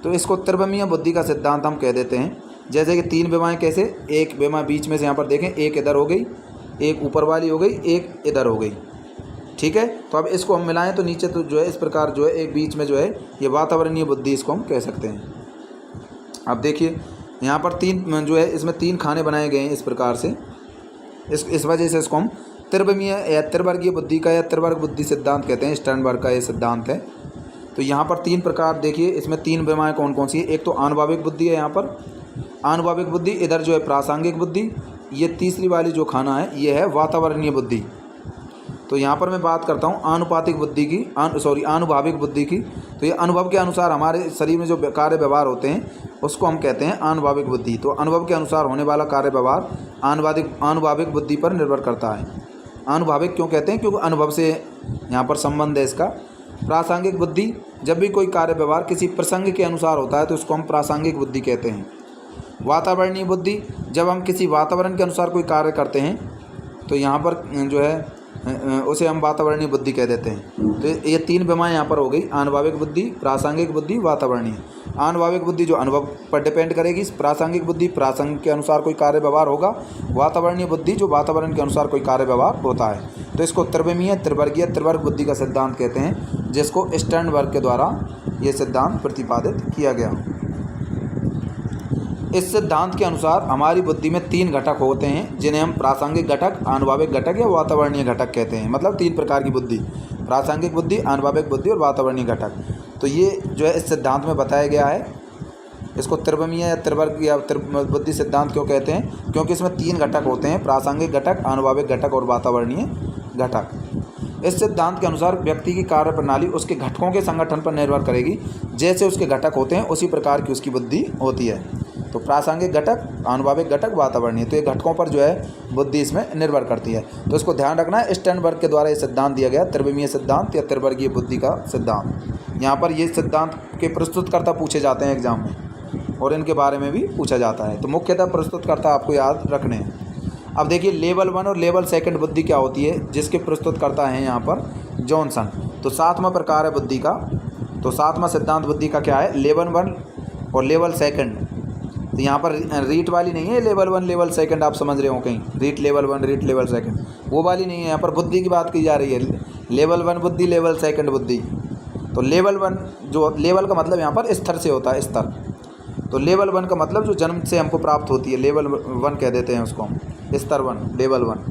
तो इसको त्रिविमीय बुद्धि का सिद्धांत हम कह देते हैं। जैसे कि 3 विमाएँ कैसे? एक विमा बीच में से यहाँ पर देखें, एक इधर हो गई, एक ऊपर वाली हो गई, एक इधर हो गई। ठीक है, तो अब इसको हम मिलाएं तो नीचे तो जो है इस प्रकार जो है एक बीच में जो है ये वातावरणीय बुद्धि इसको हम कह सकते हैं। अब देखिए यहाँ पर 3 जो है इसमें 3 खाने बनाए गए हैं इस प्रकार से। इस वजह से इसको हम त्रिविमीय या त्रिवर्गीय बुद्धि का या त्रिवर्ग बुद्धि सिद्धांत कहते हैं। स्टर्नबर्ग का ये सिद्धांत है। तो यहाँ पर 3 प्रकार देखिए, इसमें 3 विमाएँ कौन कौन सी है? एक तो आनुभाविक बुद्धि है, यहाँ पर आनुभाविक बुद्धि, इधर जो है प्रासंगिक बुद्धि, ये तीसरी वाली जो खाना है ये है वातावरणीय बुद्धि। तो यहाँ पर मैं बात करता हूँ आनुपातिक बुद्धि की, आनुभाविक बुद्धि की। तो ये अनुभव के अनुसार हमारे शरीर में जो कार्य व्यवहार होते हैं उसको हम कहते हैं आनुभाविक बुद्धि। तो अनुभव के अनुसार होने वाला कार्य व्यवहार आनुभाविक बुद्धि पर निर्भर करता है। आनुभाविक क्यों कहते हैं? क्योंकि अनुभव से यहाँ पर संबंध है इसका। प्रासंगिक बुद्धि, जब भी कोई कार्य व्यवहार किसी प्रसंग के अनुसार होता है तो उसको हम प्रासंगिक बुद्धि कहते हैं। वातावरणीय बुद्धि, जब हम किसी वातावरण के अनुसार कोई कार्य करते हैं तो यहाँ पर जो है उसे हम वातावरणीय बुद्धि कह देते हैं। तो ये 3 विमाएँ यहाँ पर हो गई, आनुभाविक बुद्धि, प्रासंगिक बुद्धि, वातावरणीय। आनुभाविक बुद्धि जो अनुभव पर डिपेंड करेगी, प्रासंगिक बुद्धि प्रसंग के अनुसार कोई कार्य व्यवहार होगा, वातावरणीय बुद्धि जो वातावरण के अनुसार कोई कार्य व्यवहार होता है। तो इसको त्रिविमीय त्रिवर्गीय त्रिवर्ग बुद्धि का सिद्धांत कहते हैं, जिसको स्टर्नबर्ग के द्वारा ये सिद्धांत प्रतिपादित किया गया। इस सिद्धांत के अनुसार हमारी बुद्धि में 3 घटक होते हैं, जिन्हें हम प्रासंगिक घटक, आनुभाविक घटक या वातावरणीय घटक कहते हैं। मतलब 3 प्रकार की बुद्धि, प्रासंगिक बुद्धि, आनुभाविक बुद्धि और वातावरणीय घटक। तो ये जो है इस सिद्धांत में बताया गया है। इसको त्रिविमीय या त्रिवर्ग या बुद्धि सिद्धांत क्यों कहते हैं? क्योंकि इसमें 3 घटक होते हैं, प्रासंगिक घटक, आनुभाविक घटक और वातावरणीय घटक। इस सिद्धांत के अनुसार व्यक्ति की कार्य प्रणाली उसके घटकों के संगठन पर निर्भर करेगी। जैसे उसके घटक होते हैं उसी प्रकार की उसकी बुद्धि होती है। तो प्रासंगिक घटक, आनुभाविक घटक, वातावरणीय, तो ये घटकों पर जो है बुद्धि इसमें निर्भर करती है। तो इसको ध्यान रखना है। स्टर्नबर्ग के द्वारा ये सिद्धांत दिया गया, त्रिविमीय सिद्धांत या त्रिवर्गीय बुद्धि का सिद्धांत। यहाँ पर ये सिद्धांत के प्रस्तुतकर्ता पूछे जाते हैं एग्जाम में, और इनके बारे में भी पूछा जाता है। तो मुख्यतः प्रस्तुतकर्ता आपको याद रखने हैं। अब देखिए लेवल 1 और लेवल 2 बुद्धि क्या होती है, जिसके प्रस्तुतकर्ता हैं यहाँ पर जॉनसन। तो 7वां प्रकार है बुद्धि का। तो 7वां सिद्धांत बुद्धि का क्या है? लेवल 1 और लेवल 2। तो यहाँ पर रीट वाली नहीं है, लेवल 1 लेवल 2 आप समझ रहे हो कहीं, रीट लेवल 1 रीट लेवल 2 वो वाली नहीं है। यहाँ पर बुद्धि की बात की जा रही है, लेवल 1 बुद्धि, लेवल 2 बुद्धि। तो लेवल 1 जो लेवल का मतलब यहाँ पर स्तर से होता है, स्तर। तो लेवल 1 का मतलब जो जन्म से हमको प्राप्त होती है, लेवल 1 कह देते हैं उसको हम, स्तर 1, लेवल 1।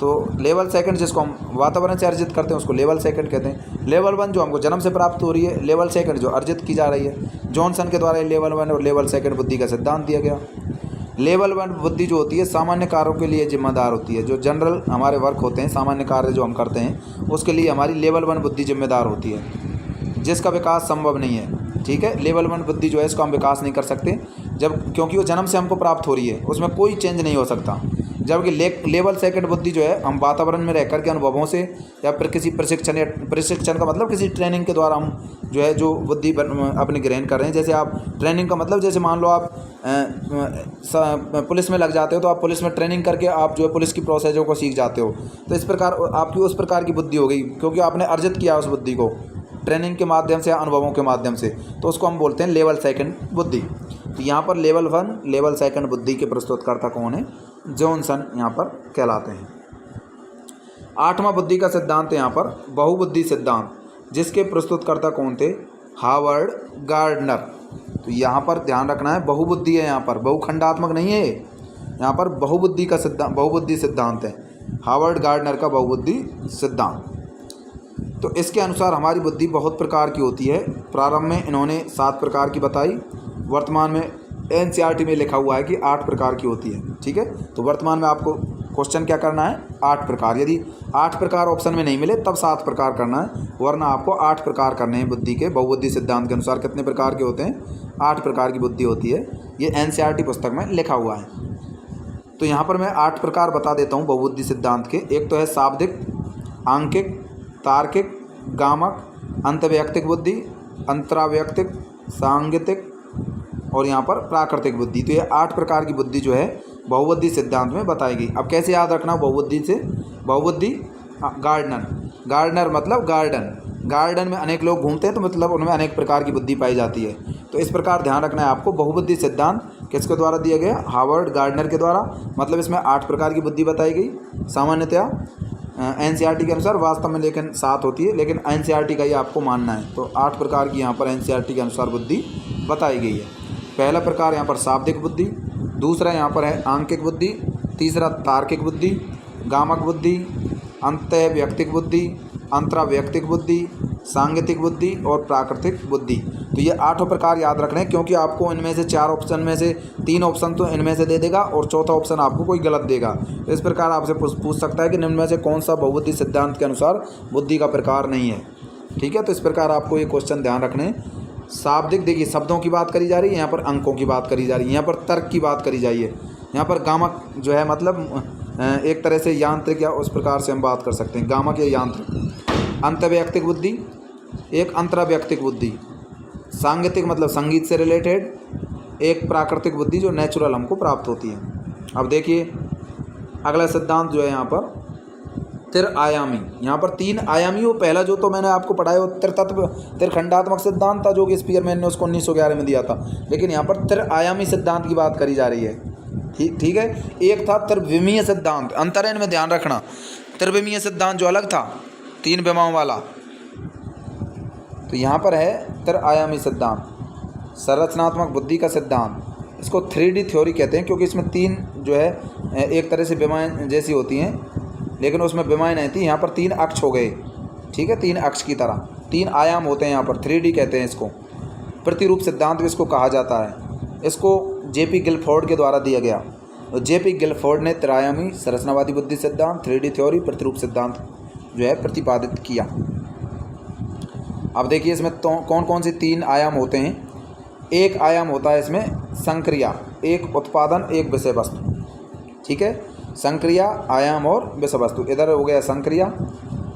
तो लेवल 2 जिसको हम वातावरण से अर्जित करते हैं उसको लेवल 2 कहते हैं। लेवल 1 जो हमको जन्म से प्राप्त हो रही है, लेवल 2 जो अर्जित की जा रही है। जॉनसन के द्वारा लेवल 1 और लेवल 2 बुद्धि का सिद्धांत दिया गया। लेवल 1 बुद्धि जो होती है सामान्य कार्यों के लिए जिम्मेदार होती है। जो जनरल हमारे वर्क होते हैं, सामान्य कार्य जो हम करते हैं, उसके लिए हमारी लेवल 1 बुद्धि जिम्मेदार होती है, जिसका विकास संभव नहीं है। ठीक है, लेवल 1 बुद्धि जो है इसको हम विकास नहीं कर सकते, जब क्योंकि वो जन्म से हमको प्राप्त हो रही है, उसमें कोई चेंज नहीं हो सकता। जबकि लेवल 2 बुद्धि जो है हम वातावरण में रहकर के अनुभवों से या फिर किसी प्रशिक्षण का मतलब किसी ट्रेनिंग के द्वारा हम जो है जो बुद्धि अपनी ग्रहण कर रहे हैं। जैसे आप ट्रेनिंग का मतलब, जैसे मान लो आप पुलिस में लग जाते हो, तो आप पुलिस में ट्रेनिंग करके आप जो है पुलिस की प्रोसेसों को सीख जाते हो, तो इस प्रकार आपकी उस प्रकार की बुद्धि हो गई, क्योंकि आपने अर्जित किया उस बुद्धि को ट्रेनिंग के माध्यम से, अनुभवों के माध्यम से, तो उसको हम बोलते हैं लेवल 2 बुद्धि। तो यहाँ पर लेवल 1 लेवल 2 बुद्धि के प्रस्तुतकर्ता कौन है? जॉनसन यहाँ पर कहलाते हैं। 8वां बुद्धि का सिद्धांत यहाँ पर बहुबुद्धि सिद्धांत, जिसके प्रस्तुतकर्ता कौन थे? Howard Gardner. तो यहाँ पर ध्यान रखना है, बहुबुद्धि है, यहाँ पर बहुखंडात्मक नहीं है, यहाँ पर बहुबुद्धि का सिद्धांत, बहुबुद्धि सिद्धांत है, हावर्ड गार्डनर का बहुबुद्धि सिद्धांत। तो इसके अनुसार हमारी बुद्धि बहुत प्रकार की होती है। प्रारंभ में इन्होंने 7 प्रकार की बताई, वर्तमान में NCERT में लिखा हुआ है कि 8 प्रकार की होती है। ठीक है, तो वर्तमान में आपको क्वेश्चन क्या करना है? 8 प्रकार। यदि 8 प्रकार ऑप्शन में नहीं मिले तब 7 प्रकार करना है, वरना आपको 8 प्रकार करने हैं बुद्धि के। बहुबुद्धि सिद्धांत के अनुसार कितने प्रकार के होते हैं? 8 प्रकार की बुद्धि होती है, ये NCERT पुस्तक में लिखा हुआ है। तो यहाँ पर मैं 8 प्रकार बता देता हूँ बहुबुद्धि सिद्धांत के। एक तो है शाब्दिक, आंकिक, तार्किक, गामक, अंतर्वैयक्तिक बुद्धि, अंतरावैयक्तिक, सांगीतिक और यहाँ पर प्राकृतिक बुद्धि। तो ये 8 प्रकार की बुद्धि जो है बहुबुद्धि सिद्धांत में बताई गई। अब कैसे याद रखना बहुबुद्धि से? बहुबुद्धि गार्डनर, गार्डनर मतलब गार्डन, गार्डन में अनेक लोग घूमते हैं, तो मतलब उनमें अनेक प्रकार की बुद्धि पाई जाती है। तो इस प्रकार ध्यान रखना है आपको। बहुबुद्धि सिद्धांत किसके द्वारा दिया गया? हावर्ड गार्डनर के द्वारा। मतलब इसमें 8 प्रकार की बुद्धि बताई गई सामान्यतया NCERT के अनुसार, वास्तव में लेकिन 7 होती है, लेकिन NCERT का ही आपको मानना है। तो 8 प्रकार की यहाँ पर NCERT के अनुसार बुद्धि बताई गई है। पहला प्रकार यहाँ पर शाब्दिक बुद्धि, दूसरा यहाँ पर है आंकिक बुद्धि, तीसरा तार्किक बुद्धि, गामक बुद्धि, अंतःवैयक्तिक बुद्धि, अंतरावैयक्तिक बुद्धि, सांगीतिक बुद्धि और प्राकृतिक बुद्धि। तो ये 8 प्रकार याद रखने, क्योंकि आपको इनमें से 4 ऑप्शन में से 3 ऑप्शन तो इनमें से दे देगा और चौथा ऑप्शन आपको कोई गलत देगा। तो इस प्रकार आपसे पूछ सकता है कि निम्न में से कौन सा बहुबुद्धि सिद्धांत के अनुसार बुद्धि का प्रकार नहीं है। ठीक है, तो इस प्रकार आपको ये क्वेश्चन ध्यान रखने। शाब्दिक, देखिए शब्दों की बात करी जा रही है, यहाँ पर अंकों की बात करी जा रही है, यहाँ पर तर्क की बात करी जाइए, यहाँ पर गामक जो है मतलब एक तरह से यांत्रिक, या उस प्रकार से हम बात कर सकते हैं, गामक या यांत्रिक। अंतर्वैयक्तिक बुद्धि, एक अंतरावैयक्तिक बुद्धि, सांगीतिक मतलब संगीत से रिलेटेड, एक प्राकृतिक बुद्धि जो नेचुरल हमको प्राप्त होती है। अब देखिए अगला सिद्धांत जो है यहाँ पर त्रिआयामी, यहाँ पर 3 आयामी हो। पहला जो तो मैंने आपको पढ़ाया वो त्रितत्व त्रिखंडात्मक सिद्धांत था, जो कि स्पीयरमैन ने उसको 1911 में दिया था, लेकिन यहाँ पर त्रिआयामी सिद्धांत की बात करी जा रही है। ठीक है, एक था त्रिविमीय सिद्धांत, अंतर है इनमें ध्यान रखना। त्रिविमीय सिद्धांत जो अलग था 3 विमाओं वाला, तो यहाँ पर है त्रिआयामी सिद्धांत, संरचनात्मक बुद्धि का सिद्धांत। इसको 3D थ्योरी कहते हैं, क्योंकि इसमें 3 जो है एक तरह से विमाएं जैसी होती हैं, लेकिन उसमें विमाएं नहीं थी, यहाँ पर 3 अक्ष हो गए। ठीक है, 3 अक्ष की तरह 3 आयाम होते हैं, यहाँ पर 3D कहते हैं इसको। प्रतिरूप सिद्धांत भी इसको कहा जाता है। इसको JP गिलफोर्ड के द्वारा दिया गया। तो JP गिलफोर्ड ने त्रिआयामी संरचनावादी बुद्धि सिद्धांत, 3D थ्योरी, प्रतिरूप सिद्धांत जो है प्रतिपादित किया। अब देखिए इसमें तो कौन कौन से 3 आयाम होते हैं। एक आयाम होता है इसमें संक्रिया, एक उत्पादन, एक विषय वस्तु। ठीक है, संक्रिया, आयाम और विषय वस्तु। इधर हो गया संक्रिया,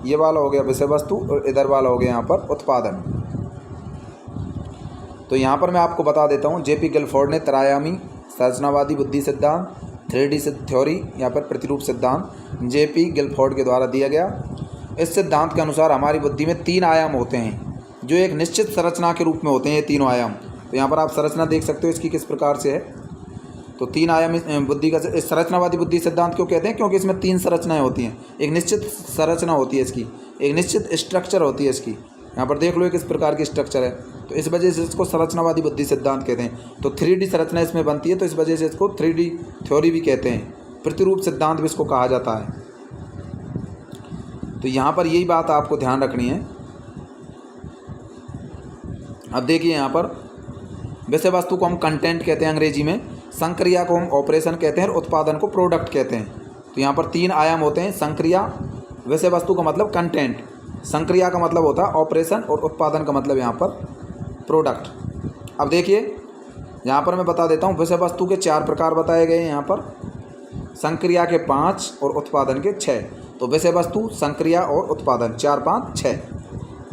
ये वाला हो गया विषय वस्तु, और इधर वाला हो गया यहाँ पर उत्पादन। तो यहाँ पर मैं आपको बता देता हूँ, JP गिलफोर्ड ने त्रिआयामी संरचनावादी बुद्धि सिद्धांत, 3D थ्योरी, यहाँ पर प्रतिरूप सिद्धांत JP गिलफोर्ड के द्वारा दिया गया। इस सिद्धांत के अनुसार हमारी बुद्धि में 3 आयाम होते हैं, जो एक निश्चित संरचना के रूप में होते हैं, ये तीनों आयाम। तो यहाँ पर आप संरचना देख सकते हो इसकी किस प्रकार से है। तो 3 आयामी बुद्धि का संरचनावादी बुद्धि सिद्धांत क्यों कहते हैं? क्योंकि इसमें 3 संरचनाएं होती हैं, एक निश्चित संरचना होती है इसकी, एक निश्चित स्ट्रक्चर होती है इसकी। यहाँ पर देख लो किस प्रकार की स्ट्रक्चर है, तो इस वजह से इसको संरचनावादी बुद्धि सिद्धांत कहते हैं। तो 3D संरचना इसमें बनती है, तो इस वजह से इसको 3D थ्योरी भी कहते हैं, प्रतिरूप सिद्धांत भी इसको कहा जाता है। तो यहाँ पर यही बात आपको ध्यान रखनी है। अब देखिए यहाँ पर विषय वस्तु को हम कंटेंट कहते हैं अंग्रेजी में, संक्रिया को हम ऑपरेशन कहते हैं और उत्पादन को प्रोडक्ट कहते हैं। तो यहाँ पर 3 आयाम होते हैं। संक्रिया, विषय वस्तु का मतलब कंटेंट, संक्रिया का मतलब होता है ऑपरेशन और उत्पादन का मतलब यहाँ पर प्रोडक्ट। अब देखिए यहाँ पर मैं बता देता हूँ, विषय वस्तु के 4 प्रकार बताए गए हैं यहाँ पर, संक्रिया के 5 और उत्पादन के 6। तो विषय वस्तु, संक्रिया और उत्पादन 4, 5, 6।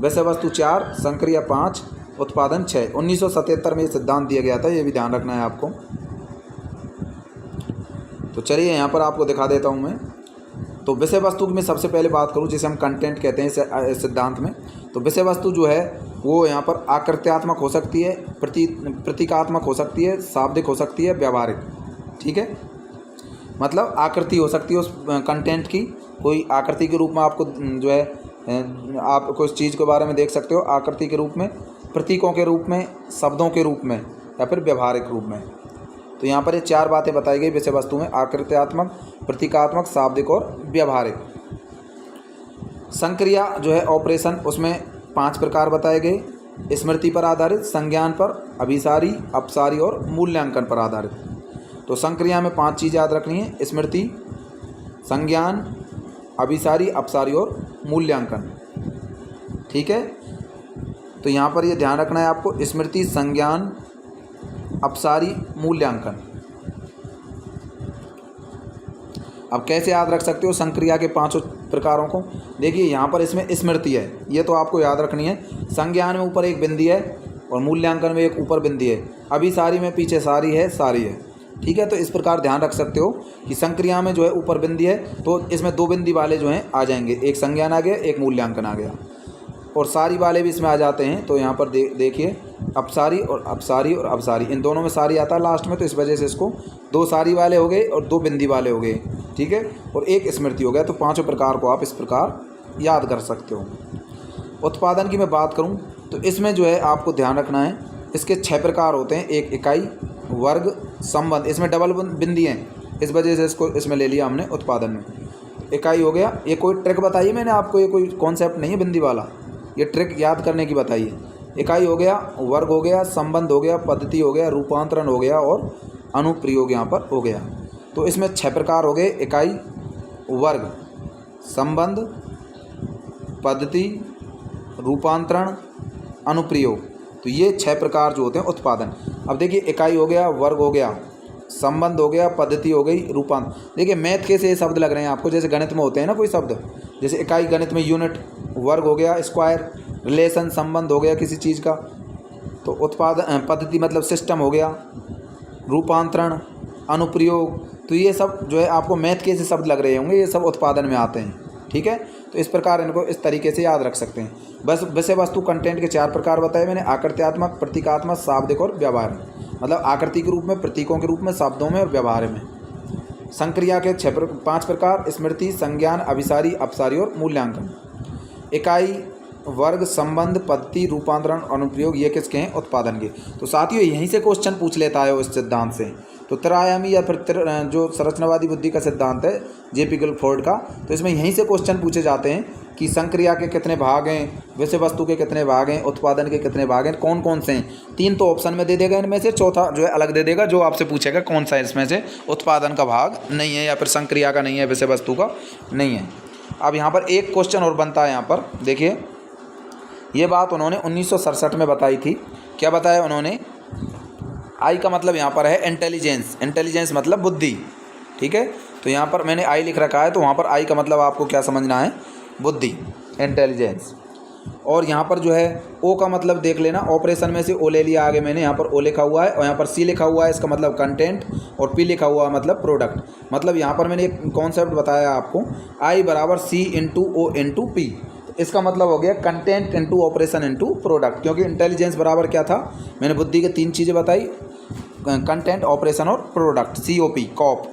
विषय वस्तु 4, संक्रिया 5, उत्पादन 6। 1977 में ये सिद्धांत दिया गया था, ये भी ध्यान रखना है आपको। तो चलिए यहाँ पर आपको दिखा देता हूँ मैं। तो विषय वस्तु की मैं सबसे पहले बात करूँ, जिसे हम कंटेंट कहते हैं सिद्धांत में। तो विषय वस्तु जो है वो यहाँ पर आकृत्यात्मक हो सकती है, प्रतीकात्मक हो सकती है, शाब्दिक हो सकती है, व्यावहारिक। ठीक है, मतलब आकृति हो सकती है उस कंटेंट की, कोई आकृति के रूप में आपको जो है आप कोई चीज़ के बारे में देख सकते हो आकृति के रूप में, प्रतीकों के रूप में, शब्दों के रूप में, या फिर व्यवहारिक रूप में। तो यहाँ पर ये 4 बातें बताई गई विषय वस्तु में, आकृत्यात्मक, प्रतीकात्मक, शाब्दिक और व्यवहारिक। संक्रिया जो है ऑपरेशन, उसमें 5 प्रकार बताए गए, स्मृति पर आधारित, संज्ञान पर, अभिसारी, अपसारी और मूल्यांकन पर आधारित। तो संक्रिया में 5 चीज़ याद रखनी है, स्मृति, संज्ञान, अभिसारी, अपसारी और मूल्यांकन। ठीक है, तो यहाँ पर ये ध्यान रखना है आपको, स्मृति, संज्ञान, अपसारी, मूल्यांकन। अब कैसे याद रख सकते हो संक्रिया के 5 प्रकारों को? देखिए यहाँ पर इसमें स्मृति है, ये तो आपको याद रखनी है। संज्ञान में ऊपर एक बिंदी है और मूल्यांकन में एक ऊपर बिंदी है। अभिसारी में पीछे सारी है, सारी है। ठीक है, तो इस प्रकार ध्यान रख सकते हो कि संक्रिया में जो है ऊपर बिंदी है, तो इसमें 2 बिंदी वाले जो हैं आ जाएंगे, एक संज्ञान आ गया, एक मूल्यांकन आ गया, और सारी वाले भी इसमें आ जाते हैं। तो यहाँ पर देखिए अपसारी और अपसारी और अपसारी, इन दोनों में सारी आता है लास्ट में, तो इस वजह से इसको 2 सारी वाले हो गए और 2 बिंदी वाले हो गए। ठीक है, और एक स्मृति हो गया। तो 5 प्रकार को आप इस प्रकार याद कर सकते हो। उत्पादन की मैं बात करूँ तो इसमें जो है आपको ध्यान रखना है, इसके 6 प्रकार होते हैं। एक इकाई, वर्ग, संबंध, इसमें डबल बिंदी हैं, इस वजह से इसको इसमें ले लिया हमने उत्पादन में। इकाई हो गया, ये कोई ट्रिक बताइए मैंने आपको, ये कोई कॉन्सेप्ट नहीं है बिंदी वाला, ये ट्रिक याद करने की बताइए। इकाई हो गया, वर्ग हो गया, संबंध हो गया, पद्धति हो गया, रूपांतरण हो गया और अनुप्रयोग यहाँ पर हो गया। तो इसमें 6 प्रकार हो गए, इकाई, वर्ग, संबंध, पद्धति, रूपांतरण, अनुप्रयोग। तो ये 6 प्रकार जो होते हैं उत्पादन। अब देखिए इकाई हो गया, वर्ग हो गया, संबंध हो गया, पद्धति हो गई, रूपांतरण। देखिए मैथ के से शब्द लग रहे हैं आपको, जैसे गणित में होते हैं ना कोई शब्द, जैसे इकाई गणित में यूनिट, वर्ग हो गया स्क्वायर, रिलेशन, संबंध हो गया किसी चीज़ का, तो उत्पादन, पद्धति मतलब सिस्टम हो गया, रूपांतरण, अनुप्रयोग। तो ये सब जो है आपको मैथ के से शब्द लग रहे होंगे, ये सब उत्पादन में आते हैं। ठीक है, तो इस प्रकार इनको इस तरीके से याद रख सकते हैं। बस विषय वस्तु कंटेंट के 4 प्रकार बताए मैंने, आकृत्यात्मक, प्रतीकात्मक, शाब्दिक और व्यवहार, मतलब आकृति के रूप में, प्रतीकों के रूप में, शब्दों में और व्यवहार में। संक्रिया के 5 प्रकार, स्मृति, संज्ञान, अभिसारी, अपसारी और मूल्यांकन। इकाई, वर्ग, संबंध, पद्धति, रूपांतरण, अनुप्रयोग, ये किसके हैं? उत्पादन के। तो साथियों यहीं से क्वेश्चन पूछ लेता है इस सिद्धांत से। तो त्रयायामी या फिर जो संरचनावादी बुद्धि का सिद्धांत है जेपी गिलफोर्ड का, तो इसमें यहीं से क्वेश्चन पूछे जाते हैं कि संक्रिया के कितने भाग हैं, विषय वस्तु के कितने भाग हैं, उत्पादन के कितने भाग हैं, कौन कौन से हैं। 3 तो ऑप्शन में दे देगा इनमें से, चौथा जो है अलग दे देगा, जो आपसे पूछेगा कौन सा है इसमें से उत्पादन का भाग नहीं है या फिर संक्रिया का नहीं है, विषय वस्तु का नहीं है। अब यहाँ पर एक क्वेश्चन और बनता है। यहाँ पर देखिए ये बात उन्होंने 1967 में बताई थी। क्या बताया उन्होंने? आई का मतलब यहाँ पर है इंटेलिजेंस, इंटेलिजेंस मतलब बुद्धि। ठीक है, तो यहाँ पर मैंने आई लिख रखा है, तो वहाँ पर आई का मतलब आपको क्या समझना है? बुद्धि, इंटेलिजेंस। और यहाँ पर जो है ओ का मतलब देख लेना, ऑपरेशन में से ओ ले लिया आगे मैंने, यहाँ पर ओ लिखा हुआ है और यहाँ पर सी लिखा हुआ है, इसका मतलब कंटेंट, और पी लिखा हुआ है मतलब प्रोडक्ट। मतलब यहाँ पर मैंने एक कॉन्सेप्ट बताया आपको, आई बराबर सी इंटू ओ इंटू पी। इसका मतलब हो गया content into operation into product, क्योंकि इंटेलिजेंस बराबर क्या था? मैंने बुद्धि के 3 चीज़ें बताई, कंटेंट, ऑपरेशन और प्रोडक्ट, COP, कॉप।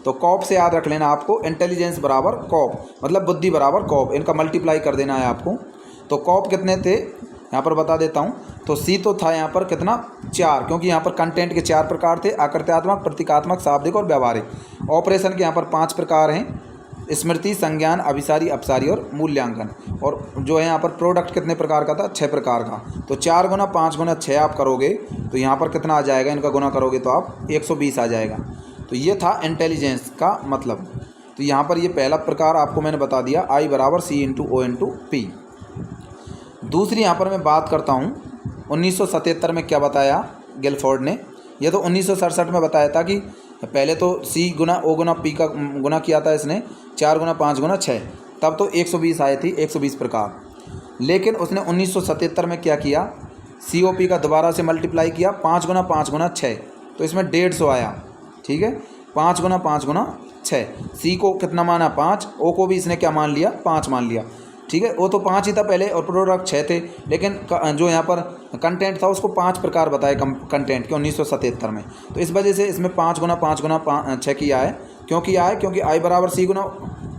तो कॉप से याद रख लेना आपको, इंटेलिजेंस बराबर कॉप, मतलब बुद्धि बराबर कॉप, इनका मल्टीप्लाई कर देना है आपको। तो कॉप कितने थे यहाँ पर बता देता हूँ। तो सी तो था यहाँ पर कितना? 4, क्योंकि यहाँ पर कंटेंट के 4 प्रकार थे, आकृत्यात्मक, प्रतीकात्मक, शाब्दिक और व्यावहारिक। ऑपरेशन के यहाँ पर 5 प्रकार हैं, स्मृति, संज्ञान, अभिसारी, अपसारी और मूल्यांकन। और जो है यहाँ पर प्रोडक्ट कितने प्रकार का था, 6 प्रकार का। तो 4 गुना 5 गुना 6 आप करोगे तो यहाँ पर कितना आ जाएगा, इनका गुना करोगे तो आप 120 आ जाएगा। तो ये था इंटेलिजेंस का मतलब। तो यहाँ पर ये पहला प्रकार आपको मैंने बता दिया, I बराबर C into O into P। दूसरी यहाँ पर मैं बात करता हूँ 1977 में क्या बताया गिलफोर्ड ने। ये तो 1967 में बताया था कि पहले तो C गुना O गुना P का गुना किया था इसने, 4 गुना 5 गुना 6, तब तो 120 आई थी, 120 प्रकार। लेकिन उसने 1977 में क्या किया, COP का दोबारा से मल्टीप्लाई किया, 5 गुना 5 गुना 6, तो इसमें 150 आया। ठीक है, 5 गुना 5 गुना 6। C को कितना माना, 5। O को भी इसने क्या मान लिया, 5 मान लिया। ठीक है, वो तो 5 ही था पहले और प्रोडक्ट 6 थे, लेकिन जो यहाँ पर कंटेंट था उसको 5 प्रकार बताए कंटेंट के 1977 में। तो इस वजह से इसमें 5 गुना 5 गुना 6 किया है। क्यों किया है, क्योंकि I बराबर C गुना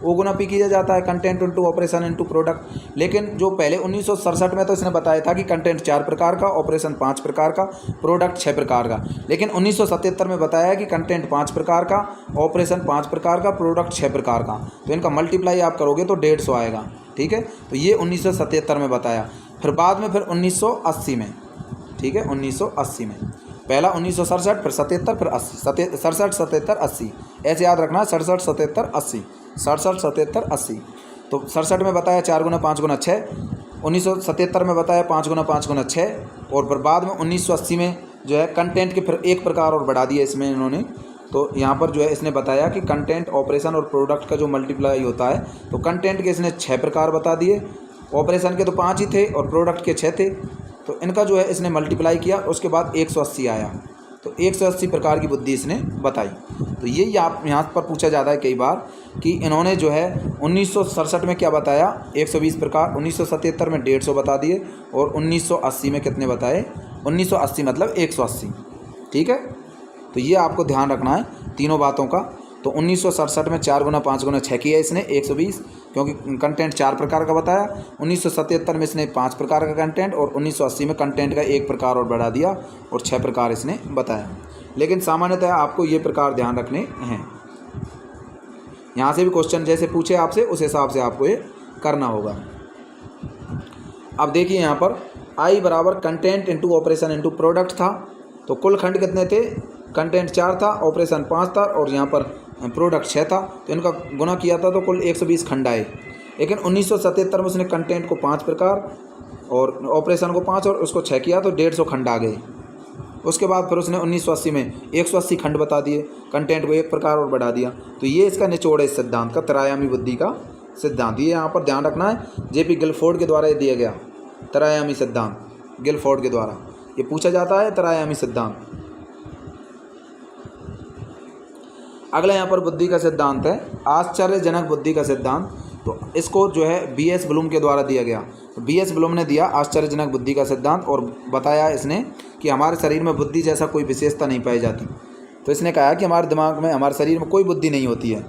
O गुना P किया जाता है, content into operation into product. लेकिन जो पहले 1967 में तो इसने बताया था कि कंटेंट 4 प्रकार का, ऑपरेशन 5 प्रकार का, प्रोडक्ट 6 प्रकार का। लेकिन 1977 में बताया है कि कंटेंट 5 प्रकार का, ऑपरेशन 5 प्रकार का, प्रोडक्ट 6 प्रकार का। तो इनका मल्टीप्लाई आप करोगे तो 150 आएगा। ठीक है, तो ये 1977 में बताया। फिर बाद में फिर 1980 में, ठीक है, 1980 में, पहला 1967 फिर 77 फिर 80, 67 77 80, ऐसे याद रखना, 67 77 80, 67 77 80। तो 67 में बताया 4 गुना 5 गुना 6, 1977 में बताया 5 गुना 5 गुना 6, और फिर बाद में 1980 में जो है कंटेंट के फिर एक प्रकार और बढ़ा दिया इसमें इन्होंने। तो यहाँ पर जो है इसने बताया कि कंटेंट, ऑपरेशन और प्रोडक्ट का जो मल्टीप्लाई होता है, तो कंटेंट के इसने 6 प्रकार बता दिए, ऑपरेशन के तो 5 ही थे और प्रोडक्ट के 6 थे। तो इनका जो है इसने मल्टीप्लाई किया, उसके बाद 180 आया। तो 180 प्रकार की बुद्धि इसने बताई। तो ये यहाँ पर पूछा जाता है कई बार कि इन्होंने जो है 1967 में क्या बताया, 120 प्रकार, 1977 में 150 बता दिए, और 1980 में कितने बताए, 1980 मतलब 180। ठीक है, तो ये आपको ध्यान रखना है तीनों बातों का। तो 1967 में 4 गुना 5 गुना 6 किया इसने, 120, क्योंकि कंटेंट 4 प्रकार का बताया। 1977 में इसने 5 प्रकार का कंटेंट, और 1980 में कंटेंट का एक प्रकार और बढ़ा दिया और 6 प्रकार इसने बताया। लेकिन सामान्यतः आपको ये प्रकार ध्यान रखने हैं। यहाँ से भी क्वेश्चन जैसे पूछे आपसे उस हिसाब से आपको ये करना होगा। अब देखिए यहाँ पर I बराबर content into operation into product था। तो कुल खंड कितने थे, कंटेंट 4 था, ऑपरेशन 5 था, और यहाँ पर प्रोडक्ट 6 था। तो इनका गुना किया था तो कुल 120 खंड आए। लेकिन 1977 में उसने कंटेंट को 5 प्रकार और ऑपरेशन को 5 और उसको 6 किया, तो 150 खंड आ गए। उसके बाद फिर उसने 1980 में 180 खंड बता दिए, कंटेंट को एक प्रकार और बढ़ा दिया। तो ये इसका निचोड़ है इस सिद्धांत का, त्रयायामी बुद्धि का सिद्धांत। ये यहाँ पर ध्यान रखना है, JP गिलफोर्ड के द्वारा ये दिया गया त्रयायामी सिद्धांत, गिलफोर्ड के द्वारा ये पूछा जाता है त्रयायामी सिद्धांत। अगला यहाँ पर बुद्धि का सिद्धांत है आश्चर्यजनक बुद्धि का सिद्धांत। तो इसको जो है BS ब्लूम के द्वारा दिया गया। तो BS ब्लूम ने दिया आश्चर्यजनक बुद्धि का सिद्धांत, और बताया इसने कि हमारे शरीर में बुद्धि जैसा कोई विशेषता नहीं पाई जाती। तो इसने कहा कि हमारे दिमाग में, हमारे शरीर में कोई बुद्धि नहीं होती है।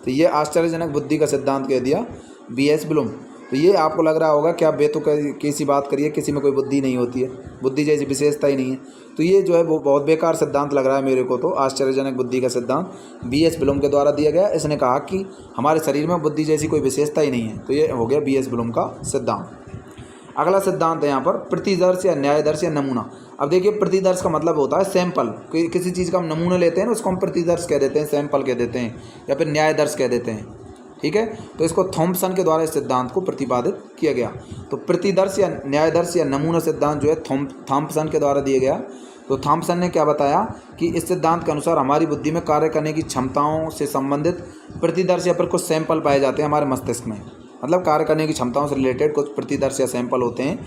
तो ये आश्चर्यजनक बुद्धि का सिद्धांत कह दिया BS ब्लूम। तो ये आपको लग रहा होगा क्या बेतुक कैसी बात करिए, किसी में कोई बुद्धि नहीं होती है, बुद्धि जैसी विशेषता ही नहीं है। तो ये जो है वो बहुत बेकार सिद्धांत लग रहा है मेरे को। तो आश्चर्यजनक बुद्धि का सिद्धांत BS ब्लूम के द्वारा दिया गया। इसने कहा कि हमारे शरीर में बुद्धि जैसी कोई विशेषता ही नहीं है। तो ये हो गया BS ब्लूम का सिद्धांत। अगला सिद्धांत है यहाँ पर प्रतिदर्श या न्यायदर्श या नमूना। अब देखिए प्रतिदर्श का मतलब होता है सैंपल, किसी चीज़ का हम नमूना लेते हैं ना, उसको हम प्रतिदर्श कह देते हैं, सैंपल कह देते हैं, या फिर न्यायदर्श कह देते हैं। ठीक है, तो इसको थॉम्पसन के द्वारा इस सिद्धांत को प्रतिपादित किया गया। तो प्रतिदर्श या न्यायदर्श या नमूना सिद्धांत जो है थॉम्पसन के द्वारा दिया गया। तो थॉम्पसन ने क्या बताया कि इस सिद्धांत के अनुसार हमारी बुद्धि में कार्य करने की क्षमताओं से संबंधित प्रतिदर्श या फिर कुछ सैंपल पाए जाते हैं हमारे मस्तिष्क में। मतलब कार्य करने की क्षमताओं से रिलेटेड कुछ प्रतिदर्श या सैंपल होते हैं,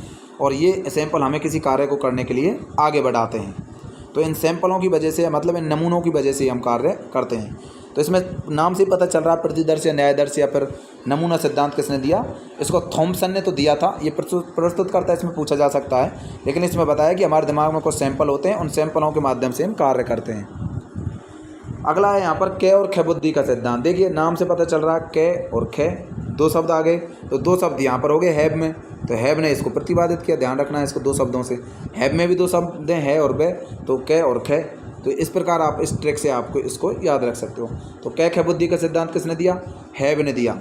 और ये सैंपल हमें किसी कार्य को करने के लिए आगे बढ़ाते हैं। तो इन सैंपलों की वजह से, मतलब इन नमूनों की वजह से हम कार्य करते हैं। तो इसमें नाम से पता चल रहा है प्रतिदर्श या न्यायदर्श या फिर नमूना सिद्धांत किसने दिया, इसको थॉम्पसन ने तो दिया था। ये प्रस्तुत करता है, इसमें पूछा जा सकता है, लेकिन इसमें बताया कि हमारे दिमाग में कुछ सैंपल होते हैं, उन सैंपलों के माध्यम से हम कार्य करते हैं। अगला है यहाँ पर कै और ख बुद्धि का सिद्धांत। देखिए नाम से पता चल रहा है कै और ख, दो शब्द आ गए। तो दो शब्द यहाँ पर हो गए हैब में, तो हैब ने इसको प्रतिपादित किया। ध्यान रखना है इसको दो शब्दों से, हैब में भी दो शब्द हैं, है और बे, तो कै और ख। तो इस प्रकार आप इस ट्रिक से आपको इसको याद रख सकते हो। तो कै ख बुद्धि का सिद्धांत किसने दिया? हैब ने दिया।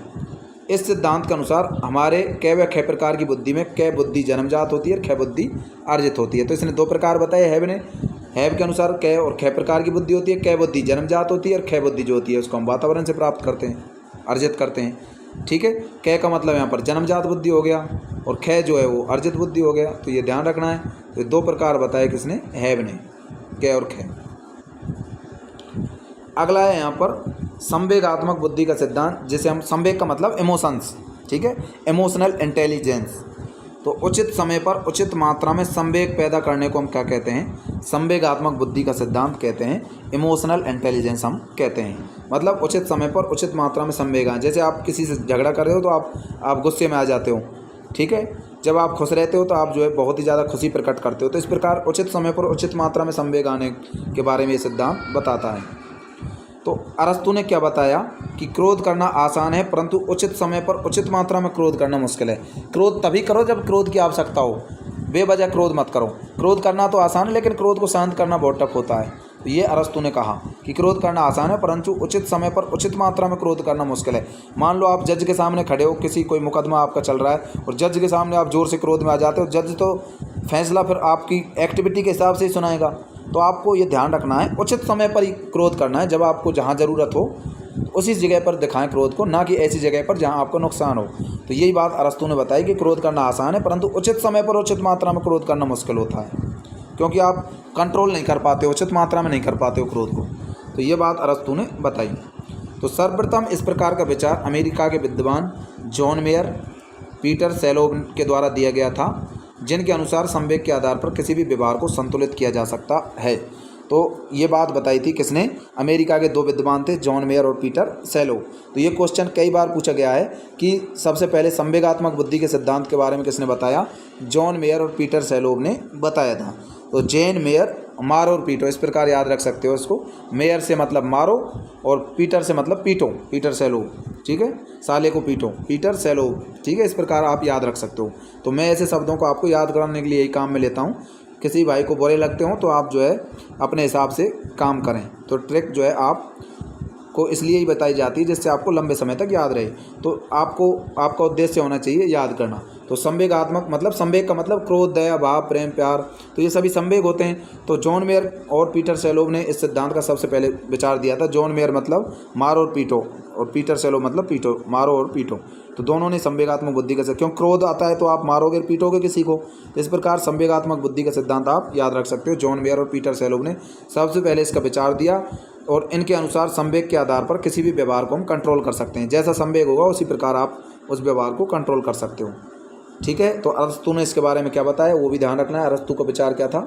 इस सिद्धांत के अनुसार हमारे कै व ख प्रकार की बुद्धि में कै बुद्धि जन्मजात होती है और ख बुद्धि अर्जित होती है। तो इसने दो प्रकार बताए हैब ने। हैब के अनुसार कै और ख प्रकार की बुद्धि होती है। कै बुद्धि जन्मजात होती है और ख बुद्धि जो होती है उसको हम वातावरण से प्राप्त करते हैं, अर्जित करते हैं। ठीक है, कै का मतलब यहाँ पर जन्मजात बुद्धि हो गया और ख जो है वो अर्जित बुद्धि हो गया। तो ये ध्यान रखना है। तो दो प्रकार बताए किसने? हैब ने, कै और ख। अगला है यहाँ पर संवेगात्मक बुद्धि का सिद्धांत, जिसे हम, संवेग का मतलब इमोशंस, ठीक है, इमोशनल इंटेलिजेंस। तो उचित समय पर उचित मात्रा में संवेग पैदा करने को हम क्या कहते हैं? संवेगात्मक बुद्धि का सिद्धांत कहते हैं, इमोशनल इंटेलिजेंस हम कहते हैं। मतलब उचित समय पर उचित मात्रा में संवेग आए। जैसे आप किसी से झगड़ा कर रहे हो तो आप गुस्से में आ जाते हो, ठीक है। जब आप खुश रहते हो तो आप जो है बहुत ही ज़्यादा खुशी प्रकट करते हो। तो इस प्रकार उचित समय पर उचित मात्रा में संवेग आने के बारे में ये सिद्धांत बताता है। तो अरस्तु ने क्या बताया कि क्रोध करना आसान है, परंतु उचित समय पर उचित मात्रा में क्रोध करना मुश्किल है। क्रोध तभी करो जब क्रोध की आवश्यकता हो, बेवजह क्रोध मत करो। क्रोध करना तो आसान है, लेकिन क्रोध को शांत करना बहुत टफ होता है। तो ये अरस्तु ने कहा कि क्रोध करना आसान है, परंतु उचित समय पर उचित मात्रा में क्रोध करना मुश्किल है। मान लो आप जज के सामने खड़े हो, कोई मुकदमा आपका चल रहा है और जज के सामने आप जोर से क्रोध में आ जाते हो। जज तो फैसला फिर आपकी एक्टिविटी के हिसाब से ही सुनाएगा। तो आपको ये ध्यान रखना है, उचित समय पर ही क्रोध करना है। जब आपको जहाँ ज़रूरत हो उसी जगह पर दिखाएं क्रोध को, ना कि ऐसी जगह पर जहाँ आपको नुकसान हो। तो यही बात अरस्तु ने बताई कि क्रोध करना आसान है, परंतु उचित समय पर उचित मात्रा में क्रोध करना मुश्किल होता है, क्योंकि आप कंट्रोल नहीं कर पाते हो, उचित मात्रा में नहीं कर पाते हो क्रोध को। तो ये बात अरस्तु ने बताई। तो सर्वप्रथम इस प्रकार का विचार अमेरिका के विद्वान जॉन मेयर, पीटर सेलोव के द्वारा दिया गया था, जिनके अनुसार संवेग के आधार पर किसी भी व्यवहार को संतुलित किया जा सकता है। तो ये बात बताई थी किसने? अमेरिका के दो विद्वान थे, जॉन मेयर और पीटर सेलोव। तो ये क्वेश्चन कई बार पूछा गया है कि सबसे पहले संवेगात्मक बुद्धि के सिद्धांत के बारे में किसने बताया? जॉन मेयर और पीटर सेलोव ने बताया था। तो जैन मेयर, मारो और पीटो, इस प्रकार याद रख सकते हो इसको। मेयर से मतलब मारो और पीटर से मतलब पीटो, पीटर सेलोव, ठीक है, साले को पीटो, पीटर सेलोव, ठीक है। इस प्रकार आप याद रख सकते हो। तो मैं ऐसे शब्दों को आपको याद कराने के लिए यही काम में लेता हूँ। किसी भाई को बुरे लगते हो तो आप जो है अपने हिसाब से काम करें। तो ट्रिक जो है आपको इसलिए ही बताई जाती है जिससे आपको लंबे समय तक याद रहे। तो आपका उद्देश्य होना चाहिए याद करना। तो संवेगात्मक मतलब, संवेग का मतलब क्रोध, दया, भाव, प्रेम, प्यार, तो ये सभी संवेग होते हैं। तो जॉन मेयर और पीटर सेलोव ने इस सिद्धांत का सबसे पहले विचार दिया था। जॉन मेयर मतलब मारो और पीटो, और पीटर सेलोव मतलब पीटो, मारो और पीटो। तो दोनों ने संवेगात्मक बुद्धि का, क्यों क्रोध आता है तो आप मारोगे पीटोगे किसी को। इस प्रकार संवेगात्मक बुद्धि का सिद्धांत आप याद रख सकते हो। जॉन मेयर और पीटर सेलोव ने सबसे पहले इसका विचार दिया और इनके अनुसार संवेग के आधार पर किसी भी व्यवहार को हम कंट्रोल कर सकते हैं। जैसा संवेग होगा उसी प्रकार आप उस व्यवहार को कंट्रोल कर सकते हो, ठीक है। तो अरस्तु ने इसके बारे में क्या बताया वो भी ध्यान रखना है। अरस्तु का विचार क्या था?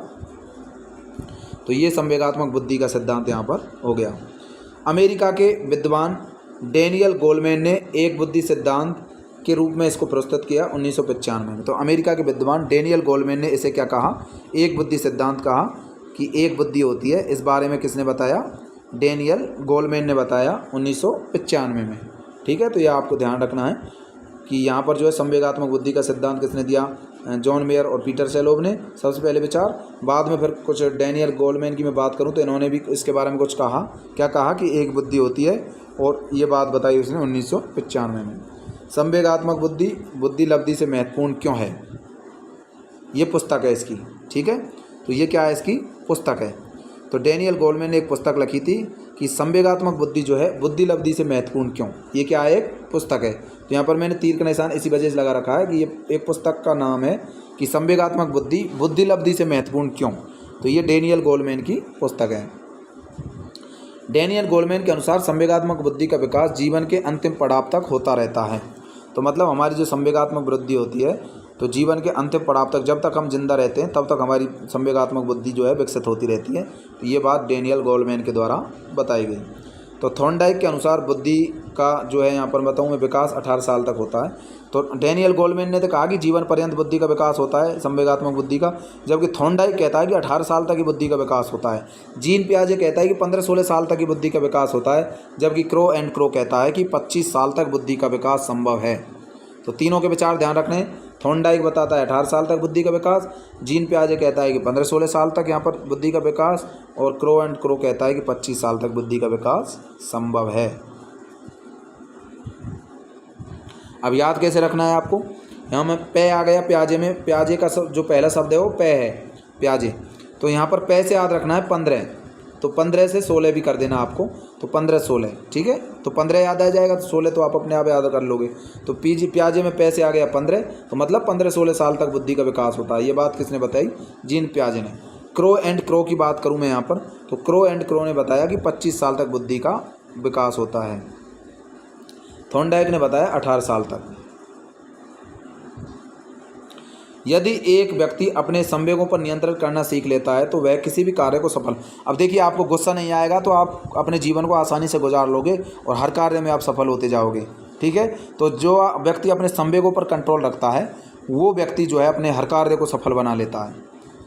तो ये संवेगात्मक बुद्धि का सिद्धांत यहाँ पर हो गया। अमेरिका के विद्वान डेनियल गोलमैन ने एक बुद्धि सिद्धांत के रूप में इसको प्रस्तुत किया 1995 में। तो अमेरिका के विद्वान डेनियल गोलमैन ने इसे क्या कहा? एक बुद्धि सिद्धांत कहा कि एक बुद्धि होती है। इस बारे में किसने बताया? डेनियल गोलमैन ने बताया 1995 में, ठीक है। तो यह आपको ध्यान रखना है कि यहाँ पर जो है संवेगात्मक बुद्धि का सिद्धांत किसने दिया? जॉन मेयर और पीटर सेलोव ने सबसे पहले विचार। बाद में फिर कुछ डेनियल गोलमैन की मैं बात करूँ तो इन्होंने भी इसके बारे में कुछ कहा। क्या कहा? कि एक बुद्धि होती है, और ये बात बताई उसने 1995 में। संवेगात्मक बुद्धि, बुद्धि लब्धि से महत्वपूर्ण क्यों है? ये पुस्तक है इसकी, ठीक है। तो ये क्या है? इसकी पुस्तक है। तो डेनियल गोलमैन ने एक पुस्तक लिखी थी कि संवेगात्मक बुद्धि जो है बुद्धि लब्धि से महत्वपूर्ण क्यों। ये क्या है? एक पुस्तक है। तो यहाँ पर मैंने तीर का निशान इसी वजह से लगा रखा है कि ये एक पुस्तक का नाम है कि संवेगात्मक बुद्धि बुद्धि लब्धि से महत्वपूर्ण क्यों। तो ये डेनियल गोलमैन की पुस्तक है। डेनियल गोलमैन के अनुसार संवेगात्मक बुद्धि का विकास जीवन के अंतिम पड़ाव तक होता रहता है। तो मतलब हमारी जो संवेगात्मक बुद्धि होती है तो जीवन के अंतिम पड़ाव तक, जब तक हम जिंदा रहते हैं तब तक हमारी संवेगात्मक बुद्धि जो है विकसित होती रहती है। तो ये बात डेनियल गोलमैन के द्वारा बताई गई। तो थॉर्नडाइक के अनुसार बुद्धि का जो है यहाँ पर बताऊँ मैं विकास 18 साल तक होता है। तो डेनियल गोलमैन ने तो कहा कि जीवन पर्यंत बुद्धि का विकास होता है संवेगात्मक बुद्धि का, जबकि थॉर्नडाइक कहता है कि 18 साल तक की बुद्धि का विकास होता है। जीन पियाजे कहता है कि 15-16 साल तक की बुद्धि का विकास होता है, जबकि क्रो एंड क्रो कहता है कि 25 साल तक बुद्धि का विकास संभव है। तो तीनों के विचार ध्यान रखने। थॉर्नडाइक बताता है 18 साल तक बुद्धि का विकास, जीन पियाजे कहता है कि 15-16 साल तक यहाँ पर बुद्धि का विकास, और क्रो एंड क्रो कहता है कि 25 साल तक बुद्धि का विकास संभव है। अब याद कैसे रखना है आपको, यहाँ में पे आ गया पियाजे में, पियाजे का जो पहला शब्द है वो पे है, पियाजे, तो यहाँ पर पे से याद रखना है 15, तो 15 से 16 भी कर देना आपको, तो 15-16, ठीक है। तो 15 याद आ जाएगा, तो 16 तो आप अपने आप याद कर लोगे। तो पियाजे में पे से आ गया 15, तो मतलब 15-16 साल तक बुद्धि का विकास होता है। ये बात किसने बताई, जीन पियाजे ने। क्रो एंड क्रो की बात करूँ मैं यहाँ पर, तो क्रो एंड क्रो ने बताया कि 25 साल तक बुद्धि का विकास होता है, थॉर्नडाइक ने बताया 18 साल तक। यदि एक व्यक्ति अपने संवेगों पर नियंत्रण करना सीख लेता है तो वह किसी भी कार्य को सफल, अब देखिए आपको गुस्सा नहीं आएगा तो आप अपने जीवन को आसानी से गुजार लोगे और हर कार्य में आप सफल होते जाओगे, ठीक है। तो जो व्यक्ति अपने संवेगों पर कंट्रोल रखता है वो व्यक्ति जो है अपने हर कार्य को सफल बना लेता है।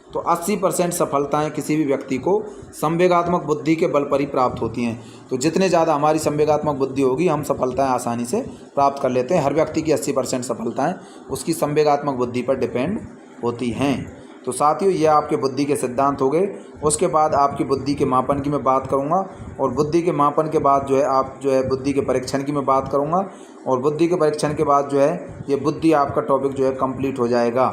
तो 80% सफलताएं किसी भी व्यक्ति को संवेगात्मक बुद्धि के बल पर ही प्राप्त होती हैं। तो जितने ज़्यादा हमारी संवेगात्मक बुद्धि होगी हम सफलताएं आसानी से प्राप्त कर लेते हैं। हर व्यक्ति की 80% सफलताएं उसकी संवेगात्मक बुद्धि पर डिपेंड होती हैं। तो साथियों ये आपके बुद्धि के सिद्धांत हो गए। उसके बाद आपकी बुद्धि के मापन की मैं बात करूँगा, और बुद्धि के मापन के बाद जो है आप जो है बुद्धि के परीक्षण की मैं बात करूँगा, और बुद्धि के परीक्षण के बाद जो है ये बुद्धि आपका टॉपिक जो है कंप्लीट हो जाएगा।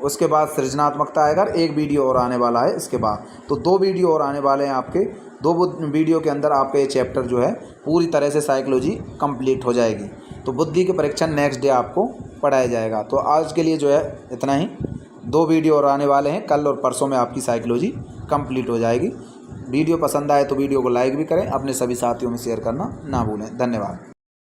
उसके बाद सृजनात्मकता आएगा, एक वीडियो और आने वाला है इसके बाद, तो 2 वीडियो और आने वाले हैं आपके। 2 वीडियो के अंदर आपका ये चैप्टर जो है पूरी तरह से साइकोलॉजी कंप्लीट हो जाएगी। तो बुद्धि के परीक्षण नेक्स्ट डे आपको पढ़ाया जाएगा। तो आज के लिए जो है इतना ही, 2 वीडियो और आने वाले हैं, कल और परसों में आपकी साइकोलॉजी कंप्लीट हो जाएगी। वीडियो पसंद आए तो वीडियो को लाइक भी करें, अपने सभी साथियों में शेयर करना ना भूलें। धन्यवाद।